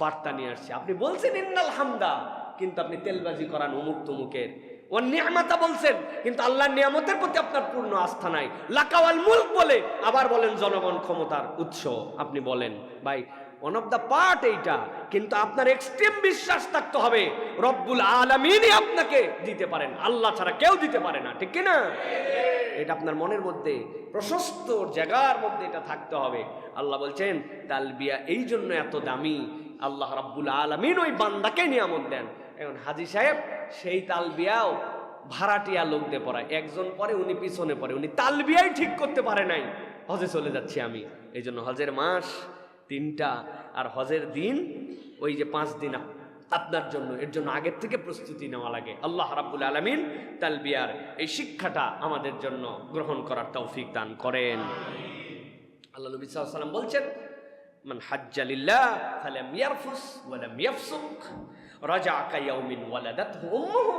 বার্তা নিয়ে আসছে। আপনি বলছেন ইন্নাল হামদা, কিন্তু আপনি তেলবাজি করান অমুক তমুকের, ও নিয়ামতা বলছেন কিন্তু আল্লাহর নিয়ামতের প্রতি আপনার পূর্ণ আস্থা নাই। লাকা ওয়াল মুলক বলে আবার বলেন জনগণ ক্ষমতার উৎস, আপনি বলেন ভাই ওয়ান অফ দ্য পার্ট এইটা, কিন্তু আপনার এক্সট্রিম বিশ্বাস থাকতে হবে রব্বুল আলামিনই আপনাকে দিতে পারেন, আল্লাহ ছাড়া কেউ দিতে পারে না, ঠিক কিনা? এটা আপনার মনের মধ্যে প্রশস্ত জায়গার মধ্যে এটা থাকতে হবে। আল্লাহ বলছেন তালবিয়া এই জন্য এত দামি, আল্লাহ রাব্বুল আলামিন ওই বান্দাকে নিয়ামত দেন। এখন হাজী সাহেব সেই তালবিয়াও ভাড়াটিয়া লোকদের পড়ায়, একজন পরে উনি পিছনে পড়ে, উনি তালবিয়াই ঠিক করতে পারে নাই, হজে চলে যাচ্ছি আমি। এই জন্য হজের মাস 3টা আর হজের দিন ওই যে 5 দিন আপনার জন্য, এর জন্য আগের থেকে প্রস্তুতি নেওয়া লাগে। আল্লাহ রাব্বুল আলামিন তালবিয়ার এই শিক্ষাটা আমাদের জন্য গ্রহণ করার তৌফিক দান করেন। আল্লাহ নবী সাল্লাল্লাহু আলাইহি ওয়াসাল্লাম বলছেন মান হাজ্জা লিল্লাহ ফালাম ইয়ারফুস ওয়া লাম ইয়াফসুক রাজা'a কায়াউমিন ওয়ালাদাতহু উম্মুহু,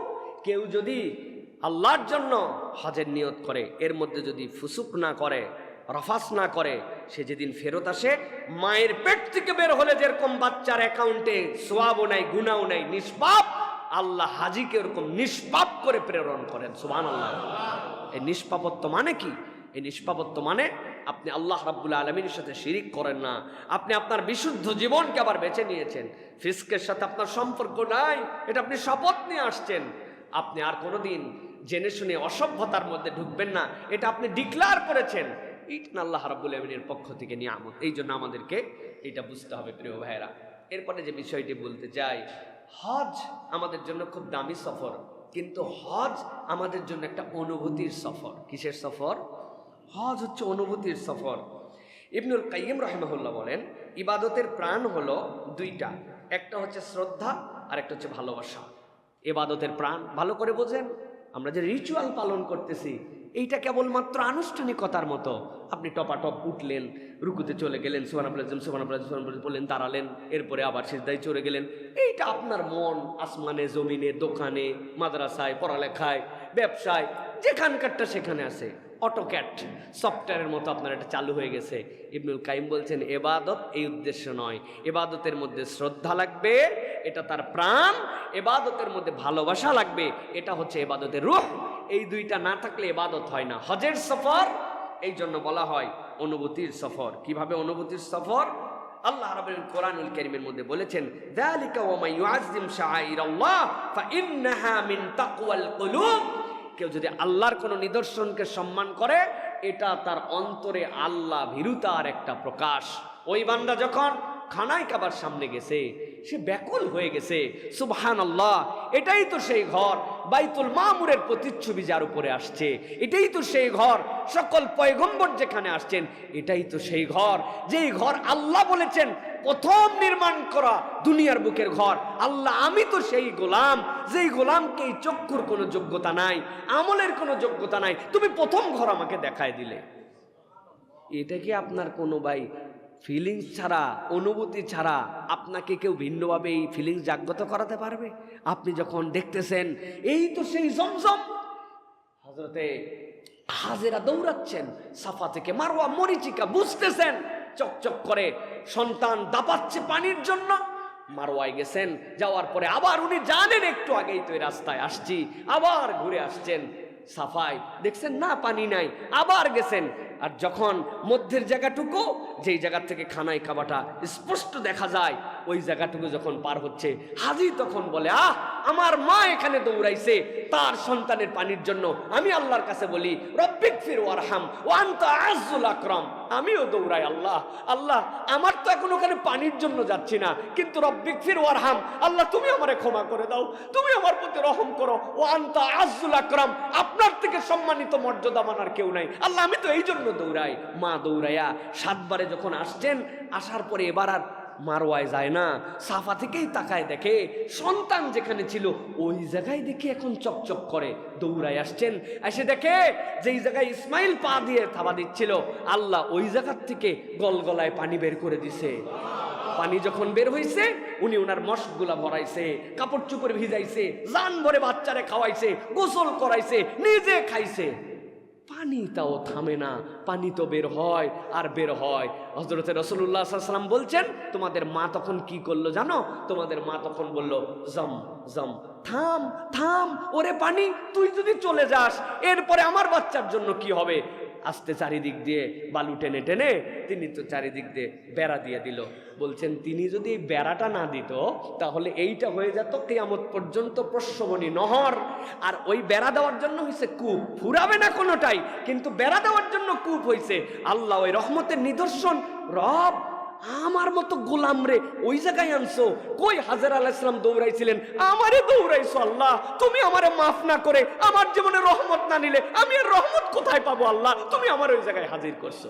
কেউ যদি আল্লাহর জন্য হজের নিয়ত করে এর মধ্যে যদি ফুসুক না করে, রফাস না করে, সে যেদিন ফেরত আসে মায়ের পেট থেকে বের হলে যেরকম বাচ্চার অ্যাকাউন্টে সওয়াবও নাই গুনাহও নাই, নিষ্পাপ, আল্লাহ হাজীকে এরকম নিষ্পাপ করে প্রেরণ করেন। সুবহানাল্লাহ। এই নিষ্পাপত্ব মানে কি? এই নিষ্পাপত্ব মানে আপনি আল্লাহ রাব্বুল আলামিনের সাথে শিরিক করেন না, আপনি আপনার বিশুদ্ধ জীবনকে আবার বেছে নিয়েছেন, ফিসকের সাথে আপনার সম্পর্ক নাই, এটা আপনি শপথ নিয়ে আসছেন, আপনি আর কোনোদিন জেনে শুনে অসভ্যতার মধ্যে ঢুকবেন না, এটা আপনি ডিক্লেয়ার করেছেন। এইটা আল্লাহ রাব্বুল আমিনের পক্ষ থেকে নিয়ামত। এই জন্য আমাদেরকে এটা বুঝতে হবে প্রিয় ভাইয়েরা। এরপরে যে বিষয়টি বলতে চাই, হজ আমাদের জন্য খুব দামি সফর, কিন্তু হজ আমাদের জন্য একটা অনুভূতির সফর। কিসের সফর? হজ হচ্ছে অনুভূতির সফর। ইবনুল কাইয়িম রাহিমাহুল্লাহ বলেন, ইবাদতের প্রাণ হলো দুইটা, একটা হচ্ছে শ্রদ্ধা আর একটা হচ্ছে ভালোবাসা। ইবাদতের প্রাণ ভালো করে বোঝেন। আমরা যে রিচুয়াল পালন করতেছি এইটা কেবলমাত্র আনুষ্ঠানিকতার মতো। আপনি টপাটপ উঠলেন, রুকুতে চলে গেলেন, সুবহানাল্লাহ বললেন, দাঁড়ালেন, এরপরে আবার সিজদায় চলে গেলেন। এইটা আপনার মন আসমানে, জমিনে, দোকানে, মাদ্রাসায়, পড়ালেখায়, ব্যবসায়, যেখানকারটা সেখানে আছে। অটোক্যাট সফটওয়্যারের মতো আপনার এটা চালু হয়ে গেছে। ইবনুল কাইয়িম বলছেন এবাদত এই উদ্দেশ্য নয়। এবাদতের মধ্যে শ্রদ্ধা লাগবে, এটা তার প্রাণ। এবাদতের মধ্যে ভালোবাসা লাগবে, এটা হচ্ছে এবাদতের রূহ। এই দুইটা না থাকলে এবাদত হয় না। হজের সফর এই জন্য বলা হয় অনুভূতির সফর। কিভাবে অনুভূতির সফর? আল্লাহ রাব্বুল আলামিন কোরআনুল কারীমের মধ্যে বলেছেন, যালিকা ওয়া মান ইউআযযিম শাআইরাল্লাহ ফাইন্নাহা মিন তাকওয়াল কুলুব। কেউ যদি আল্লাহর কোনো নিদর্শনকে সম্মান করে, এটা তার অন্তরে আল্লাহ ভীরুতার একটা প্রকাশ। ওই বান্দা যখন খানায় কাবার সামনে গেছে, সে ব্যাকুল হয়ে গেছে, সুবহানাল্লাহ, এটাই তো সেই ঘর, বাইতুল মামুরের প্রতিচ্ছবি যার উপরে আসছে, এটাই তো সেই ঘর, সকল পয়গম্বর যেখানে আসছেন, এটাই তো সেই ঘর, যেই ঘর আল্লাহ বলেছেন প্রথম নির্মাণ করা দুনিয়ার বুকের ঘর। আল্লাহ, আমি তো সেই গোলাম, যেই গোলামকে এই চক্ষুর কোনো যোগ্যতা নাই, আমলের কোনো যোগ্যতা নাই, তুমি প্রথম ঘর আমাকে দেখায় দিলে। এটা কি আপনার কোনো ভাই ফিলিংস ছাড়া, অনুভূতি ছাড়া আপনাকে কেউ ভিন্নভাবে এই ফিলিংস জাগ্রত করাতে পারবে? আপনি যখন দেখতেছেন এই তো সেই জমজম, হযরতে হাজেরা দৌড়াচ্ছেন সাফা থেকে মারওয়া, মরিচিকা বুঝতেছেন চকচক করে, সন্তান দাপাচ্ছে পানির জন্য। মারওয়ায় গেছেন, যাওয়ার পরে আবার উনি জানেন একটু আগেই তো এই রাস্তায় আসছি, আবার ঘুরে আসছেন সাফায়, দেখছেন না পানি নাই, আবার গেছেন। আর যখন মধ্যের জায়গাটুকু, যেই জায়গা থেকে খানায় কাবাটা স্পষ্ট দেখা যায়, ওই জায়গাটুকু যখন পার হচ্ছে, হাজি তখন বলে, আমার মা এখানে দৌড়াইছে তার সন্তানের পানির জন্য। আমি আল্লাহর কাছে বলি, রব্বিগফির ওয়ারহাম ওয়া আনতা আ'আজ্জুল আকরাম। আমিও দৌড়াই, আল্লাহ আল্লাহ, আমার তো এখন ওখানে পানির জন্য যাচ্ছি না, কিন্তু রব্বিগফির ওয়ারহাম, আল্লাহ তুমি আমারে ক্ষমা করে দাও, তুমি আমার প্রতি রহম করো। ওয়া আনতা আ'আজ্জুল আকরাম, আপনার থেকে সম্মানিত মর্যাদা মানার কেউ নাই, আল্লাহ আমি তো এই জন্য দৌড়াই। মা দৌড়াইয়া 7 বারে যখন আসছেন, আসার পরে এবার আর মারওয়ায় যায় না, সাফা থেকেই তাকায় দেখে সন্তান যেখানে ছিল ওই জায়গায় দেখে এখন চকচক করে। দৌড়ায় আসছেন, এসে দেখে যেই জায়গায় ইসমাইল পা দিয়ে থাবা দিচ্ছিল, আল্লাহ ওই জায়গার থেকে গলগলায় পানি বের করে দিছে। পানি যখন বের হইছে, উনি ওনার মশকগুলা ভরাইছে, কাপড় চোপড় ভিজাইছে, জান ভরে বাচ্চারে খাওয়াইছে, গোসল করাইছে, নিজে খাইছে। পানি তাও থামে না, পানি তো বের হয় আর বের হয়। হযরত রাসূলুল্লাহ সাল্লাল্লাহু আলাইহি ওয়াসাল্লাম বলছেন, তোমাদের মা তখন কি করলো জানো? তোমাদের মা তখন বলল, জম জম, থাম থাম, ওরে পানি, তুই যদি চলে যাস এরপরে আমার বাচ্চার জন্য কি হবে? আস্তে চারিদিক দিয়ে বালু টেনে টেনে তিনি তো চারিদিক দিয়ে বেড়া দিয়ে দিল। বলছেন তিনি যদি এই বেড়াটা না দিত, তাহলে এইটা হয়ে যেত কিয়ামত পর্যন্ত প্রশবনী নহর। আর ওই বেড়া দেওয়ার জন্য হয়েছে কূপ, ফুরাবে না কোনোটাই, কিন্তু বেড়া দেওয়ার জন্য কূপ হয়েছে। আল্লাহ ওই রহমতের নিদর্শন, রব আমার মতো গোলাম রে ওই জায়গায় আনছো। কই হাজেরা আলাইহিস সালাম দৌড়াইছিলেন, আমারে দৌড়াইছো। আল্লাহ তুমি আমারে মাফ না করে আমার জীবনে রহমত না নিলে আমি আর রহমত কোথায় পাবো? আল্লাহ তুমি আমার ওই জায়গায় হাজির করছো।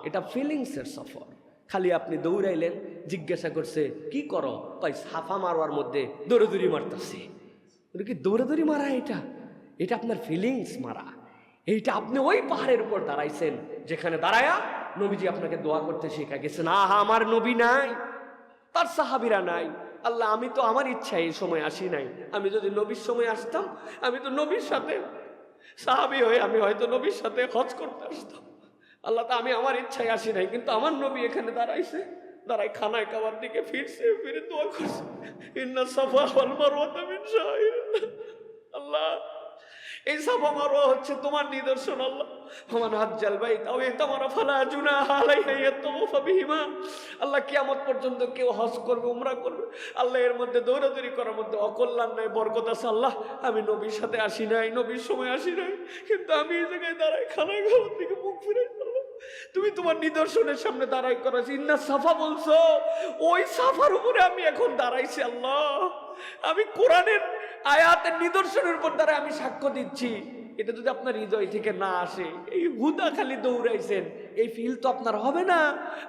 এটা ফিলিংসের সফর। খালি আপনি দৌড়াইলেন, জিজ্ঞাসা করছে কি করো, কই সাফা মারওয়ার মধ্যে দৌড়াদৌড়ি মারতেছি। কি দৌড়াদৌড়ি মারা? এটা আপনার ফিলিংস মারা। এইটা আপনি ওই পাহাড়ের উপর দাঁড়াইছেন, যেখানে দাঁড়ায়া নবীজি আপনাকে দোয়া করতে শেখা গেছেন। আমার নবী নাই, তার সাহাবীরা নাই। আল্লাহ আমি তো আমার ইচ্ছা এই সময় আসি নাই, আমি যদি নবীর সময় আসতাম, আমি তো নবীর সাথে সাহাবী হয়ে আমি হয়তো নবীর সাথে হজ করতে আসতাম। আল্লাহ তা আমি আমার ইচ্ছায় আসি নাই, কিন্তু আমার নবী এখানে দাঁড়াইছে, দাঁড়াই খানায় কাবার দিকে ফিরছে, ফিরে দোয়া করছে, ইন্না সাফা ওয়াল মারওয়াতা মিন শাআইরিল্লাহ। আল্লাহ এই সাফা মারওয়া হচ্ছে তোমার নিদর্শন। আল্লাহ ওমান হাজ্জাল বাইত আও ইতামারা ফালা জুনাহা আলাইহি ইয়াতাওয়াফা বিহিমা। আল্লাহ কিয়ামত পর্যন্ত কেউ হজ করবে, উমরা করবে, আল্লাহ এর মধ্যে দৌড়াদৌড়ি করার মধ্যে অকল্যাণ নাই, বরকত আছে। আল্লাহ আমি নবীর সাথে আসি নাই, নবীর সময় আসি নাই, কিন্তু আমি এই জায়গায় দাঁড়াই খানায় ঘরের দিকে মুখ ফিরাই,
তুমি তোমার নিদর্শনের সামনে দাঁড়াই করেছি, ইন্না সাফা বলছো, ওই সাফার উপরে আমি এখন দাঁড়াইছি আল্লাহ। আমি কোরআনের আয়াতের নিদর্শনের উপর দাঁড়ায় আমি সাক্ষ্য দিচ্ছি। এটা যদি আপনার হৃদয় থেকে না আসে, এই হুদা খালি দৌড়াইছেন, এই ফিল তো আপনার হবে না।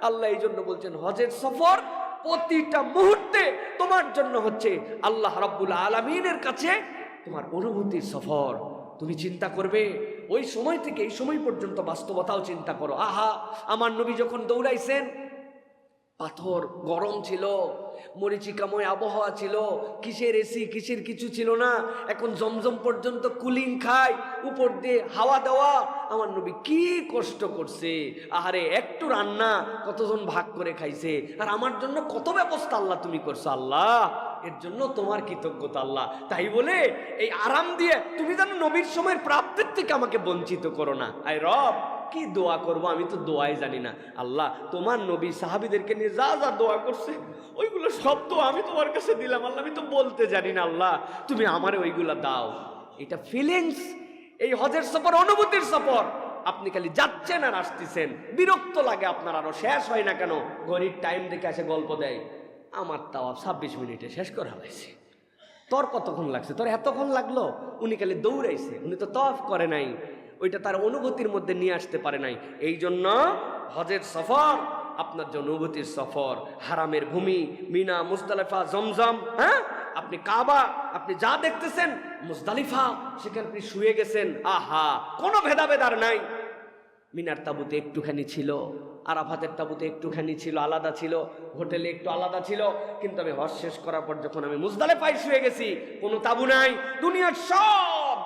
আল্লাহ এই জন্য বলছেন হজের সফর প্রতিটা মুহূর্তে তোমার জন্য হচ্ছে আল্লাহ রাব্বুল আলামিনের কাছে তোমার অনুভূতির সফর। তুমি চিন্তা করবে ওই সময় থেকে এই সময় পর্যন্ত বাস্তবতাও চিন্তা করো। আহা, আমার নবী যখন দৌড়াইছেন, পাথর গরম ছিল, মরিচিকাময় আবহাওয়া ছিল, কিসের এসি কিসের কিছু ছিল না। এখন জমজম পর্যন্ত কুলিং খায়, উপর দিয়ে হাওয়া দেওয়া। আমার নবী কি কষ্ট করছে, আহারে একটু রান্না কতজন ভাগ করে খাইছে, আর আমার জন্য কত ব্যবস্থা আল্লাহ তুমি করছো। আল্লাহ, এর জন্য তোমার কৃতজ্ঞতা আল্লাহ। তাই বলে এই আরাম দিয়ে তুমি যেন নবীর সময়ের প্রাপ্তির থেকে আমাকে বঞ্চিত করো না। আয় রব, কি দোয়া করব আমি তো দোয়াই জানি না। আল্লাহ, তোমার নবী সাহাবীদেরকে নিয়ে যা যা দোয়া করছে ওইগুলো সব তো আমি তোমার কাছে দিলাম আল্লাহ, আমি তো বলতে জানি না আল্লাহ, তুমি আমারে ওইগুলা দাও। এটা ফিলিংস, এই হজের সফর অনুভূতির সফর। আপনি খালি যাচ্ছেন আর আসতেছেন, বিরক্ত লাগে আপনার, আরো শেষ হয় না কেন? ঘড়ির টাইম দেখে এসে গল্প দেয়, আমার তাও 26 মিনিটে শেষ করা হয়েছে। তোর কতক্ষণ লাগছে? তোর এতক্ষণ লাগলো? উনি খালি দৌড়াইছে, উনি তো তওয়াফ করে নাই, ওইটা তার অনুভূতির মধ্যে নিয়ে আসতে পারে নাই। এই জন্য হজের সফর আপনার যে অনুভূতির সফর, হারামের ভূমি, মিনা, মুজদালিফা, জমজম, হ্যাঁ, আপনি কাবা, আপনি যা দেখতেছেন, মুজদালিফা, সেখানে আপনি শুয়ে গেছেন, আহা, কোনো ভেদাভেদ আর নাই। মিনার তাবুতে একটুখানি ছিল, আরাফাতের তাবুতে একটুখানি ছিল, আলাদা ছিল, হোটেলে একটু আলাদা ছিল, কিন্তু আমি হজ শেষ করার পর যখন আমি মুজদালিফায় শুয়ে গেছি, কোনো তাবু নাই। দুনিয়ার সব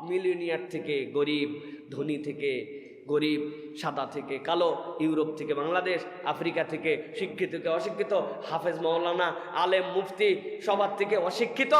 মিলিয়নিয়ার থেকে গরিব, ধনী থেকে গরিব, সাদা থেকে কালো, ইউরোপ থেকে বাংলাদেশ, আফ্রিকা থেকে শিক্ষিত থেকে অশিক্ষিত, হাফেজ মাওলানা, আলেম মুফতি, সবার থেকে অশিক্ষিত,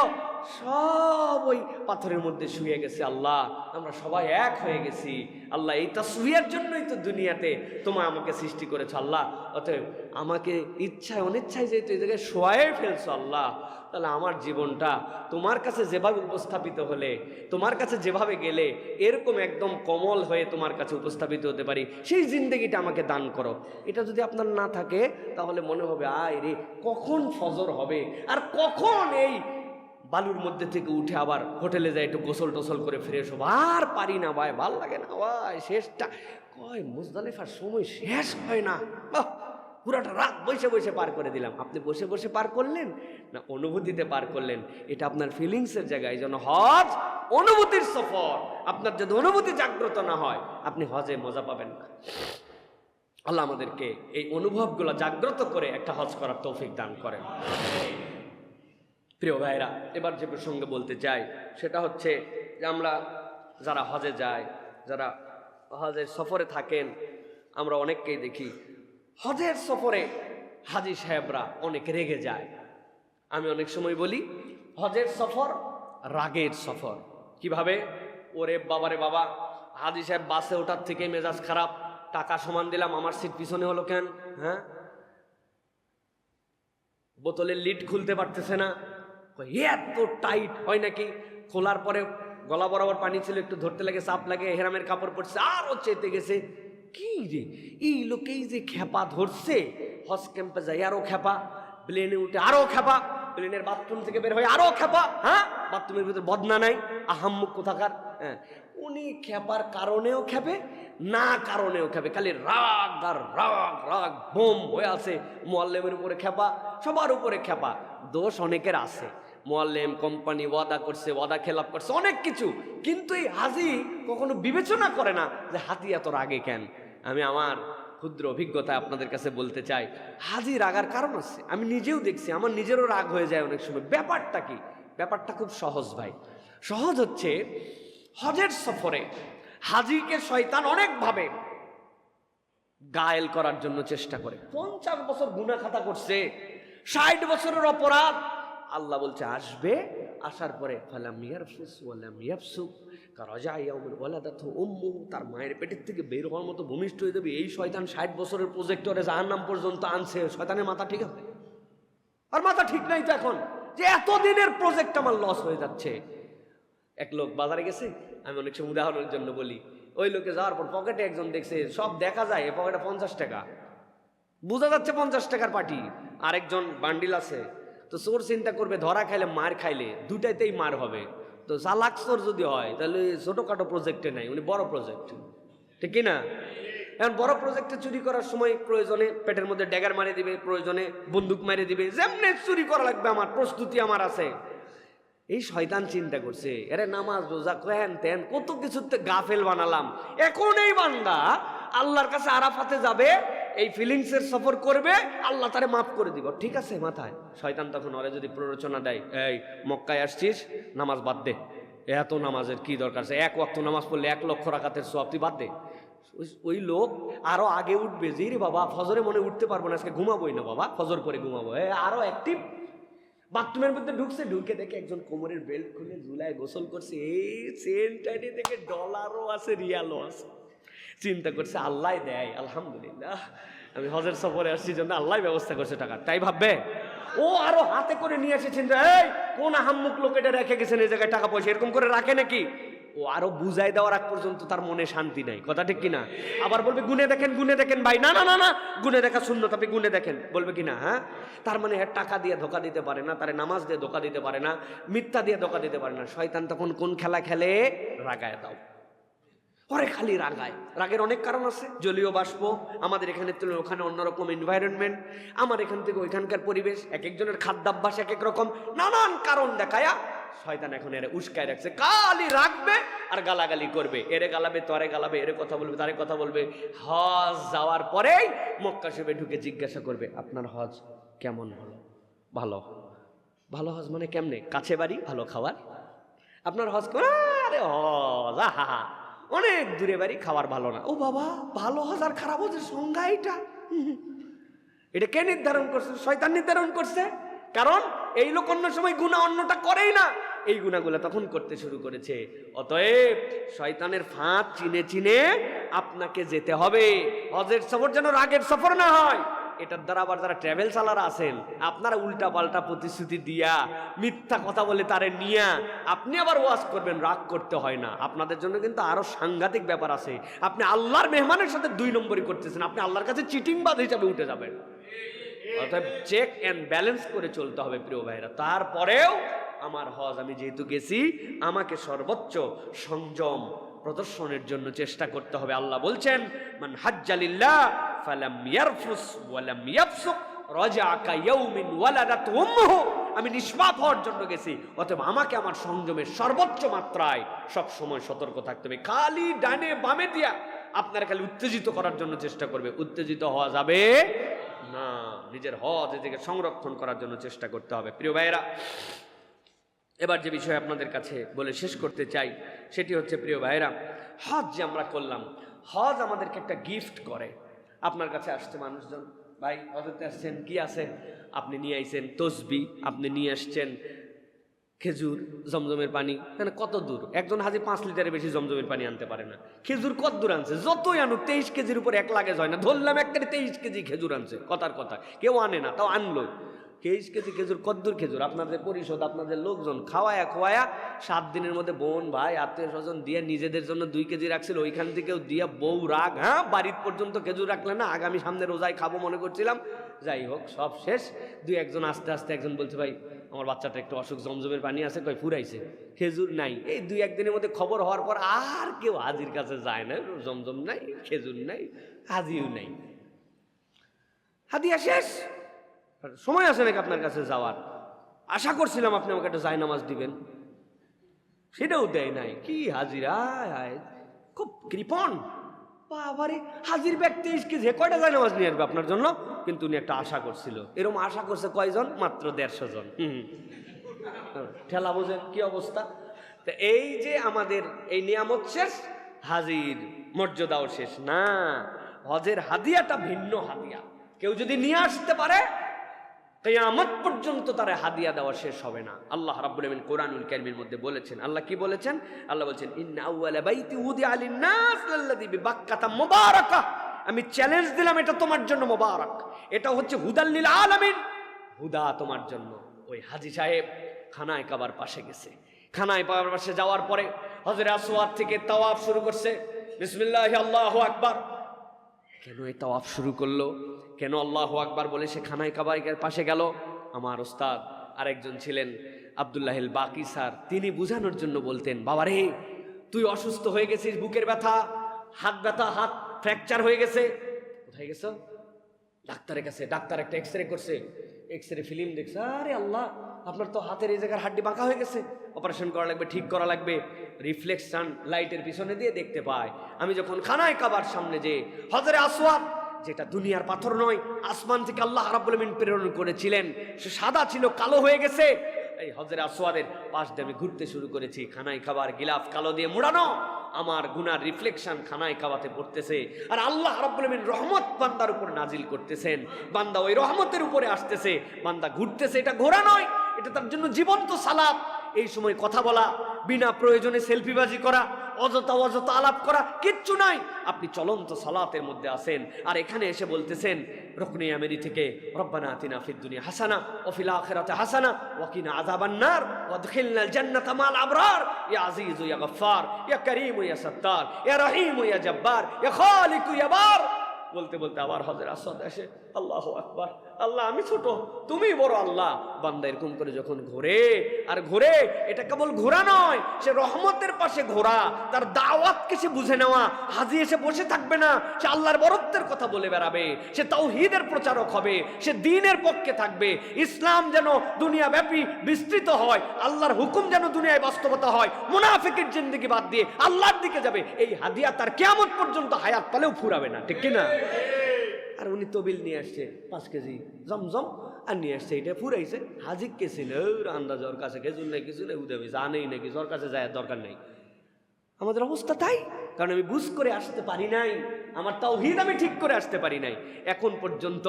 সব ওই পাথরের মধ্যে শুয়ে গেছে। আল্লাহ, আমরা সবাই এক হয়ে গেছি। আল্লাহ, এই তাসবিয়ার জন্যই তো দুনিয়াতে তোমার আমাকে সৃষ্টি করেছো আল্লাহ। অতএব আমাকে ইচ্ছায় অনিচ্ছায় যেহেতু এই জায়গায় শোয়াই ফেলছো আল্লাহ, তাহলে আমার জীবনটা তোমার কাছে যেভাবে উপস্থাপিত হলে, তোমার কাছে যেভাবে গেলে এরকম একদম কমল হয়ে তোমার কাছে উপস্থাপিত হতে পারি, সেই জিন্দেগিটা আমাকে দান করো। এটা যদি আপনার না থাকে, তাহলে মনে হবে আয় রে, কখন ফজর হবে, আর কখন এই বালুর মধ্যে থেকে উঠে আবার হোটেলে যাই একটু গোসল টোসল করে ফ্রেশ হবো। আর পারি না ভাই, ভাল লাগে না ভাই, শেষটা কয় মুজদালিফার সময় শেষ হয় না। পুরাটা রাত বসে বসে পার করে দিলাম। আপনি বসে বসে পার করলেন না অনুভূতিতে পার করলেন? এটা আপনার ফিলিংসের জায়গা। এই জন্য হজ অনুভূতির সফর। আপনার যদি অনুভূতি জাগ্রত না হয়, আপনি হজে মজা পাবেন না। আল্লাহ আমাদেরকে এই অনুভবগুলো জাগ্রত করে একটা হজ করার তৌফিক দান করেন। প্রিয় ভাইরা, এবার যে প্রসঙ্গে বলতে চাই সেটা হচ্ছে যে আমরা যারা হজে যাই, যারা হজের সফরে থাকেন, আমরা অনেককেই দেখি হজের সফরে হাজি সাহেবরা অনেক রেগে যায়। আমি অনেক সময় বলি হজের সফর রাগের সফর। কিভাবে? ওরে বাবারে বাবা, হাজি সাহেব বাসে ওঠার থেকে মেজাজ খারাপ, টাকা সমান দিলাম, আমার সিট পিছনে হলো কেন? হ্যাঁ, বোতলের লিড খুলতে পারতেছে না, এত টাইট হয় নাকি? খোলার পরে গলা বরাবর পানি ছিল, একটু ধরতে লাগে, চাপ লাগে, হেরামের কাপড় পড়ছে, আরও চেতে গেছে। কি রে, এই লোকেই যে খেপা ধরছে, হজ ক্যাম্পে যাই আরো খেপা, প্লেনে উঠে আরো খেপা, প্লেনের বাথরুম থেকে বের হয়ে আরো খেপা। হ্যাঁ, বাথরুমের ভিতরে বদনা নাই, আহাম্মুক কোথাকার। হ্যাঁ, উনি খেপার কারণেও খেপে, না কারণেও খেপে, খালি রাগ আর রাগ, রাগ বোম হয়ে আছে। মুআল্লিমের উপরে খেপা, সবার উপরে খেপা। দোষ অনেকের আছে, মুআল্লিম, কোম্পানি ওয়াদা করছে, ওয়াদা খেলাপ করছে, অনেক কিছু, কিন্তু এই হাজি কখনো বিবেচনা করে না যে হাজি এত রাগে কেন। আমি আমার ক্ষুদ্র অভিজ্ঞতা আপনাদের কাছে বলতে চাই, হাজি রাগার কারণ আছে। আমি নিজেও দেখছি, আমার নিজেরও রাগ হয়ে যায় অনেক সময়। ব্যাপারটা কি? ব্যাপারটা খুব সহজ ভাই। সহজ হচ্ছে, হজের সফরে হাজিকে শয়তান অনেকভাবে গায়েল করার জন্য চেষ্টা করে। 50 বছর গুনাহ খাতা করছে, 60 বছরের অপরাধ। আল্লাহ বলছে আসবে, আসার পরে ফালাম ইয়ারফুস ওয়ালাম ইয়াফসুক কারাজা ইয়াউমিন ওয়ালাদাতহু উম্মুহু, তার মায়ের পেটের থেকে বের হওয়ার মতো ভূমিষ্ঠ হয়ে যাবে। এই শয়তান 60 বছরের প্রজেক্টরে জাহান্নাম পর্যন্ত আনছে। শয়তানের মাথা ঠিক আছে? আর মাথা ঠিক নাই তো এখন, যে এতদিনের প্রজেক্ট আমার লস হয়ে যাচ্ছে। এক লোক বাজারে গেছে, আমি অনেক সময় উদাহরণের জন্য বলি,
ওই লোকে যাওয়ার পর পকেটে একজন দেখছে, সব দেখা যায় এ পকেটে 50 টাকা, বোঝা যাচ্ছে 50 টাকার পার্টি, আরেকজন বান্ডিল আছে। তো চোর চিন্তা করবে ধরা খাইলে মার খাইলে দুটাইতেই মার হবে, তো চালাক চোর যদি হয় তাহলে ছোটখাটো প্রজেক্টে নাই, উনি বড় প্রজেক্ট, ঠিক কি না? এখন বড় প্রজেক্টে চুরি করার সময় প্রয়োজনে পেটের মধ্যে ড্যাগার মারি দিবে, প্রয়োজনে বন্দুক মারি দিবে, যেমনি চুরি করা লাগবে আমার প্রস্তুতি আমার আছে। এই শয়তান চিন্তা করছে এরে নামাজ রোজা হেন তেন কত কিছুতে গাফেল বানালাম, এখন এই বান্দা আল্লাহর কাছে আরাফাতে যাবে, এই ফিলিংসের সফর করবে, আল্লাহ তারে মাফ করে দিব। ঠিক আছে মাথায়, শয়তান তখন ওরে যদি প্ররোচনা দেয়, এই মক্কায় আসছিস নামাজ বাদ দে, এত নামাজের কি দরকার আছে, এক ওয়াক্ত নামাজ পড়লে 1 লক্ষ রাকাতের সওয়াব, তুই বাদ দে। ওই লোক আরো আগে উঠবে যে রে বাবা ফজরে মনে উঠতে পারবো না, আজকে ঘুমাবোই না বাবা, ফজর পরে ঘুমাবো, আরো অ্যাক্টিভ। বাথরুমের মধ্যে ঢুকছে, ঢুকে দেখে একজন কোমরের বেল্ট খুলে ঝুলায় গোসল করছে, এই সেন্টাইনে দেখে ডলারও আছে রিয়ালও আছে। চিন্তা করছে আল্লাহ দেয়, আলহামদুলিল্লাহ আমি হজের সফরে আসছি জন্য আল্লাহ ব্যবস্থা করছে টাকা, তাই ভাববে। ও আরো হাতে করে নিয়ে এসে চিন্তা, এই কোন আহাম্মুক লোক এটা রেখে গেছেন এই জায়গায় টাকা পয়সা, এরকম করে রাখে নাকি? ও আরো বুঝাই দেওয়ার আগ পর্যন্ত তার মনে শান্তি নাই, কথা ঠিক কিনা? আবার বলবে গুনে দেখেন ভাই, না না না না গুনে দেখা সুন্নত, আপনি গুনে দেখেন, বলবে কিনা? হ্যাঁ, তার মানে টাকা দিয়ে ধোকা দিতে পারে না, তারে নামাজ দিয়ে ধোকা দিতে পারে না, মিথ্যা দিয়ে ধোকা দিতে পারে না। শয়তান তখন কোন খেলা খেলে? রাগায় দাও, পরে খালি রাগায়। রাগের অনেক কারণ আছে, জলীয় বাষ্প, আমাদের এখানে তুলনায় ওখানে অন্যরকম এনভায়রনমেন্ট, আমার এখান থেকে ওইখানকার পরিবেশ, এক একজনের খাদ্যাভ্যাস এক এক রকম, নানান কারণ দেখায়া শয়তান এখন এর উস্কায় রাখছে, কালি রাখবে আর গালাগালি করবে, এরে গালাবে তরে গালাবে, এরে কথা বলবে তারে কথা বলবে। হজ যাওয়ার পরেই মক্কা শরীফে ঢুকে জিজ্ঞাসা করবে, আপনার হজ কেমন হলো? ভালো। ভালো হজ মানে কেমনে? কাছে বাড়ি, ভালো খাবার। আপনার হজ আরে হজ আহা অনেক দূরে বাড়ি, খাবার ভালো না। ও বাবা, ভালো হজ আর খারাপ হজের সংজ্ঞা এটা কে নির্ধারণ করছে? শয়তান নির্ধারণ করছে। কারণ এই লোক অন্য সময় গুনাহ অন্যটা করেই না, এই গুনাহগুলো তখন করতে শুরু করেছে। অতএব শয়তানের ফাঁদ চিনে চিনে আপনাকে যেতে হবে। হজের সফর যেন রাগের সফর না হয়। এটার দ্বারা আবার যারা ট্রাভেল চালারা আছেন, আপনারা উল্টা পাল্টা প্রতিশ্রুতি দিয়া মিথ্যা কথা বলে তারে নিয়া আপনি আবার ওয়াজ করবেন, রাগ করতে হয় না। আপনাদের জন্য কিন্তু আরো সাংঘাতিক ব্যাপার আছে। আপনি আল্লাহর মেহমানের সাথে 2 নম্বরই করতেছেন, আপনি আল্লাহর কাছে চিটিংবাজ হিসাবে উঠে যাবেন। অতএব চেক এন্ড ব্যালেন্স করে চলতে হবে প্রিয় ভাইরা। তারপরেও আমার হজ আমি যেহেতু গেছি, আমাকে সর্বোচ্চ সংযম প্রদর্শনের জন্য চেষ্টা করতে হবে। আল্লাহ বলছেন, মান হাজ্জালিল্লাহ ফালাম ইয়ারফুস ওয়ালাম ইয়াফসুক রাজা কায়াউমিন ওয়ালাদাত উম্মুহু। আমি নিষ্পাপ হওয়ার জন্য গেছি, অতএব আমাকে আমার সংযমের সর্বোচ্চ মাত্রায় সব সময় সতর্ক থাকতে হবে। খালি ডানে বামে দিয়া আপনারা খালি উত্তেজিত করার জন্য চেষ্টা করবে, উত্তেজিত হওয়া যাবে না। নিজের হজ এদিকে সংরক্ষণ করার জন্য চেষ্টা করতে হবে। প্রিয় ভাইয়েরা, এবার যে বিষয় আপনাদের কাছে বলে শেষ করতে চাই সেটি হচ্ছে, প্রিয় ভাইয়েরা, হজ যে আমরা করলাম, হজ আমাদেরকে একটা গিফট করে। আপনার কাছে আসছে মানুষজন, ভাই হজতে আসছেন, কি আছে? আপনি নিয়ে আইছেন তসবি, আপনি নিয়ে আসছেন খেজুর, জমজমের পানি। মানে কত দূর একজন হাজি 5 লিটারের বেশি জমজমের পানি আনতে পারে না। খেজুর কত দূর আনছে? যতই আনুক 23 কেজির উপর 1 লাগেজ হয় না। ধরলাম একটা 23 কেজি খেজুর আনছে, কথার কথা, কেউ আনে না, তাও আনলো। 23 কেজি খেজুর, কদ্দুর খেজুর? আপনাদের পরিষদ, আপনাদের লোকজন খাওয়ায়া খোয়ায়া 7 দিনের মধ্যে বোন ভাই আত্মীয় স্বজন দিয়ে নিজেদের জন্য 2 কেজি রাখছিল, ওইখান থেকেও দিয়া বউ রাগ, হ্যাঁ বাড়ির পর্যন্ত খেজুর রাখলেন না, আগামী সামনে রোজায় খাবো মনে করছিলাম। যাই হোক, সব শেষ। 2-1 আস্তে আস্তে একজন বলছে, ভাই আমার বাচ্চাটা একটু অসুখ, জমজমের পানি আছে, কই ফুরাইছে, খেজুর নাই। এই 2-1 দিনের মধ্যে খবর হওয়ার পর আর কেউ হাজির কাছে যায় না, জমজম নাই, খেজুর নাই, হাজিও নাই, হাদিয়া শেষ। সময় আছে নাকি আপনার কাছে যাওয়ার? আশা করছিলাম আপনি আমাকে একটা জায়নামাজ দিবেন, সেটাও দেয় নাই। কি হাজিরা, খুব কৃপণ। বাবারে, হাজির ব্যক্তি যে কয়টা জায়নামাজ নিয়ে আসবে আপনার জন্য, কিন্তু উনি একটা আশা করছিল। এরকম আশা করছে কয়জন? মাত্র 150 জন। ঠেলা বোঝেন কি অবস্থা। তো এই যে আমাদের এই নিয়ামত শেষ, হাজির মর্যাদাও শেষ না। হজের হাদিয়াটা ভিন্ন হাদিয়া। কেউ যদি নিয়ে আসতে পারে, কিয়ামত পর্যন্ত তার হাদিয়া দেওয়া শেষ হবে না। আল্লাহ রাব্বুল আলামিন কোরআনুল কারীমের মধ্যে বলেছেন, আল্লাহ কি বলেছেন? আল্লাহ বলেছেন, ইন্না আউওয়ালা বাইতি উদিআ লিন-নাস লাল্লাযী বিবাক্কাতা মুবারাকা। আমি চ্যালেঞ্জ দিলাম, এটা তোমার জন্য মুবারাক, এটা হচ্ছে হুদাল লিল আলামিন, হুদা তোমার জন্য। ওই হাজী সাহেব খানায় কাবার পাশে গেছে। খানায় কাবার পাশে যাওয়ার পরে হজরে আসওয়াদ থেকে তাওয়াফ শুরু করছে। বিসমিল্লাহ আল্লাহু আকবার। কেন এই তাওয়াফ শুরু করলো, কেন আল্লাহু আকবার বলে সে খানায় কাবার পাশে গেল? আমার ওস্তাদ আরেকজন ছিলেন আব্দুল্লাহিল বাকি স্যার, তিনি বুঝানোর জন্য বলতেন, বাবারে তুই অসুস্থ হয়ে গেছিস, বুকের ব্যথা, হাত ফ্র্যাকচার হয়ে গেছে। কোথায় গেছো? ডাক্তারের কাছে। ডাক্তার একটা এক্সরে করছে, এক্সরে ফিল্ম দেখছে, আরে আল্লাহ আপনার তো হাতের এই জায়গার হাড্ডি বাঁকা হয়ে গেছে, অপারেশন করা লাগবে, ঠিক করা লাগবে। রিফ্লেকশন লাইটের পিছনে দিয়ে দেখতে পায় আমি যখন খানায় কাবার সামনে যে হজরে আসওয়াদ, যেটা দুনিয়ার পাথর নয়, আসমান থেকে আল্লাহ রাব্বুল আমিন প্রেরণ করেছিলেন, সে সাদা ছিল, কালো হয়ে গেছে। এই হজরে আসওয়াদের পাশ দিয়ে আমি ঘুরতে শুরু করেছি, খানায় খাবার গিলাফ কালো দিয়ে মোড়ানো, আমার গুনার রিফ্লেকশন খানায় কাবাতে পড়তেছে, আর আল্লাহ রাব্বুল আমিন রহমত বান্দার উপর নাজিল করতেছেন, বান্দা ওই রহমতের উপরে আসতেছে, বান্দা ঘুরতেছে। এটা ঘোরা নয়, এটা তার জন্য জীবন্ত সালাত। এই সময় কথা বলা, বিনা প্রয়োজনে সেলফিবাজি করা, অযথা আলাপ করা কিচ্ছু নাই, আপনি চলন্ত সালাতের মধ্যে আছেন। আর এখানে এসে বলতেছেন রুকনে আমিরি থেকে, রব্বানা আতিনা ফিদ দুনিয়া হাসানা ওয়া ফিল আখিরাতি হাসানা ওয়া কিনা আযাবান নার ওয়াদখিলনাল জান্নাতা মাল আবরার, ইয়া আজিজু ইয়া গফফার, ইয়া কারীমু ইয়া সাত্তার, ইয়া রহিমু ইয়া জব্বার, ইয়া খালিকু ইয়া বার। বলতে বলতে আবার হজরে আসওয়াদ আসে, আল্লাহু আকবার, আল্লাহ আমি ছোট, তুমি বড় আল্লাহ। বান্দা এরকম করে যখন ঘোরে আর ঘোরে, এটা কেবল ঘোরা নয়, সে রহমতের পাশে ঘোরা, তার দাওয়াতকে সে বুঝে নেওয়া। হাজি এসে বসে থাকবে না, সে আল্লাহর বরত্বের কথা বলে বেড়াবে, সে তাওহীদের প্রচারক হবে, সে দ্বীনের পক্ষে থাকবে। ইসলাম যেন দুনিয়া ব্যাপী বিস্তৃত হয়, আল্লাহর হুকুম যেন দুনিয়ায় বাস্তবতা হয়, মুনাফিকের জিন্দেগি বাদ দিয়ে আল্লাহর দিকে যাবে। এই হাদিয়া তার কিয়ামত পর্যন্ত হায়াত পালেও ফুরাবে না, ঠিক কিনা? আর উনি তবিল নিয়ে আসছে 5 কেজি জমজম, আর নিয়ে আসছে, এটা ফুরাইছে। হাজিক কে ছিল আন্দাজ, ওর কাছে খেজুর নেই, কিছু নেই, উদে জানেই নাকি, ওর কাছে যায় দরকার নেই। আমাদের অবস্থা তাই, কারণ আমি বুঝ করে আসতে পারি নাই, আমার তাওহীদ আমি ঠিক করে আসতে পারি নাই। এখন পর্যন্ত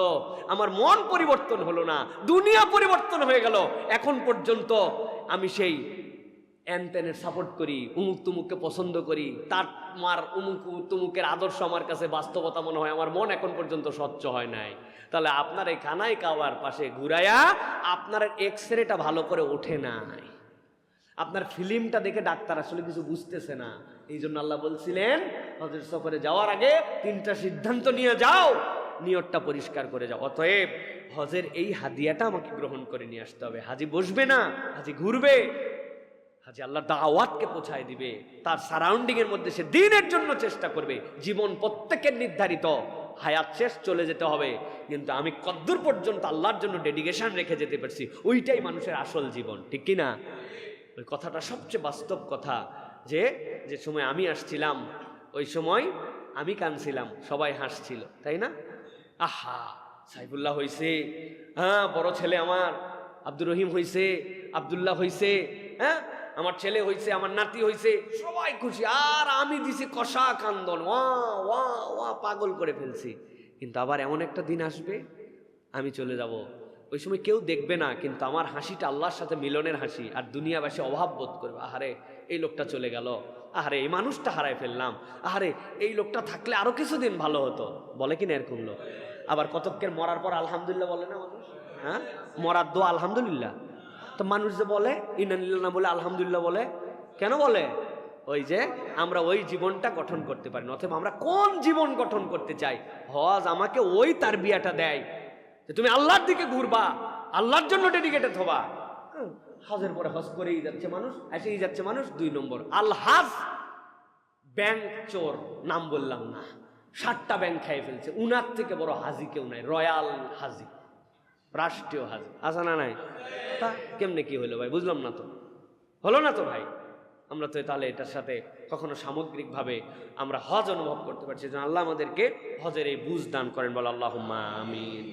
আমার মন পরিবর্তন হলো না, দুনিয়া পরিবর্তন হয়ে গেল। এখন পর্যন্ত আমি সেই এনতেনের সাপোর্ট করি, উমুক তুমুককে পছন্দ করি, তার মার উমুক তুমুকের আদর্শ আমার কাছে বাস্তবতা মনে হয়, আমার মন এখন পর্যন্ত স্বচ্ছ হয় নাই। তাহলে আপনার এই খানায় কাবার পাশে ঘুরাইয়া আপনার এক্সরেটা ভালো করে ওঠে নাই, আপনার ফিল্মটা দেখে ডাক্তার আসলে কিছু বুঝতেছে না। এই জন্য আল্লাহ বলছিলেন হজের সফরে যাওয়ার আগে 3টা সিদ্ধান্ত নিয়ে যাও, নিয়তটা পরিষ্কার করে যাও। অতএব হজের এই হাদিয়াটা আমাকে গ্রহণ করে নিয়ে আসতে হবে। হাজি বসবে না, হাজি ঘুরবে, হাজি আল্লাহর দাওয়াতকে পৌঁছায় দিবে, তার সারাউন্ডিং এর মধ্যে সে দ্বীনের জন্য চেষ্টা করবে। জীবন প্রত্যেকের নির্ধারিত, হায়াত শেষ, চলে যেতে হবে, কিন্তু আমি কদ্দূর পর্যন্ত আল্লাহর জন্য ডেডিকেশন রেখে যেতে পারছি, ওইটাই মানুষের আসল জীবন, ঠিক কিনা? ওই কথাটা সবচেয়ে বাস্তব কথা। যে সময় আমি আসছিলাম, ওই সময় আমি কাঁদছিলাম, সবাই হাসছিল, তাই না? আহা সাইফুল্লাহ হইছে, হ্যাঁ বড় ছেলে আমার আব্দুর রহিম হইছে, আব্দুল্লাহ হইছে, হ্যাঁ আমার ছেলে হইছে, আমার নাতি হইছে, সবাই খুশি। আর আমি দিছি কষা কান্দন, ওয়া ওয়া ওয়া, পাগল করে ফেলছি। কিন্তু আবার এমন একটা দিন আসবে, আমি চলে যাব, ওই সময় কেউ দেখবে না, কিন্তু আমার হাসিটা আল্লাহর সাথে মিলনের হাসি। আর দুনিয়াবাসী অভাব বোধ করবে, আহারে এই লোকটা চলে গেল, আহারে এই মানুষটা হারায় ফেললাম, আহারে এই লোকটা থাকলে আরো কিছুদিন ভালো হতো, বলে কিনা এরকম লোক? আবার কতকের মরার পর আলহামদুলিল্লাহ বলে না মানুষ? হ্যাঁ, মরার দোয়া আলহামদুলিল্লাহ। তো মানুষ যে বলে ইন্নালিল্লাহ না বলে আলহামদুলিল্লাহ বলে, কেন বলে? ওই যে আমরা ওই জীবনটা গঠন করতে পারি না। অথবা আমরা কোন জীবন গঠন করতে চাই? হজ আমাকে ওই তার বিয়াটা দেয় যে তুমি আল্লাহর দিকে ঘুরবা, আল্লাহর জন্য ডেডিকেটেড হবা। হজের পরে হজ করেই যাচ্ছে মানুষ, এসেই যাচ্ছে মানুষ। 2 নম্বর আল হাজ, ব্যাংক চোর, নাম বললাম না, 7টা ব্যাংক খাইয়ে ফেলছে। উনার থেকে বড় হাজি কেউ নাই, রয়্যাল হাজি, রাষ্ট্রীয় হাজি, আছে না নাই? তা কেমনে কি হলো ভাই, বুঝলাম না তো, হলো না তো ভাই। আমরা তো তাহলে এটার সাথে কখনো সামগ্রিকভাবে আমরা হজ অনুভব করতে পারছি। আল্লাহ আমাদেরকে হজের এই বুঝ দান করেন, বল আল্লাহুম্মা আমিন।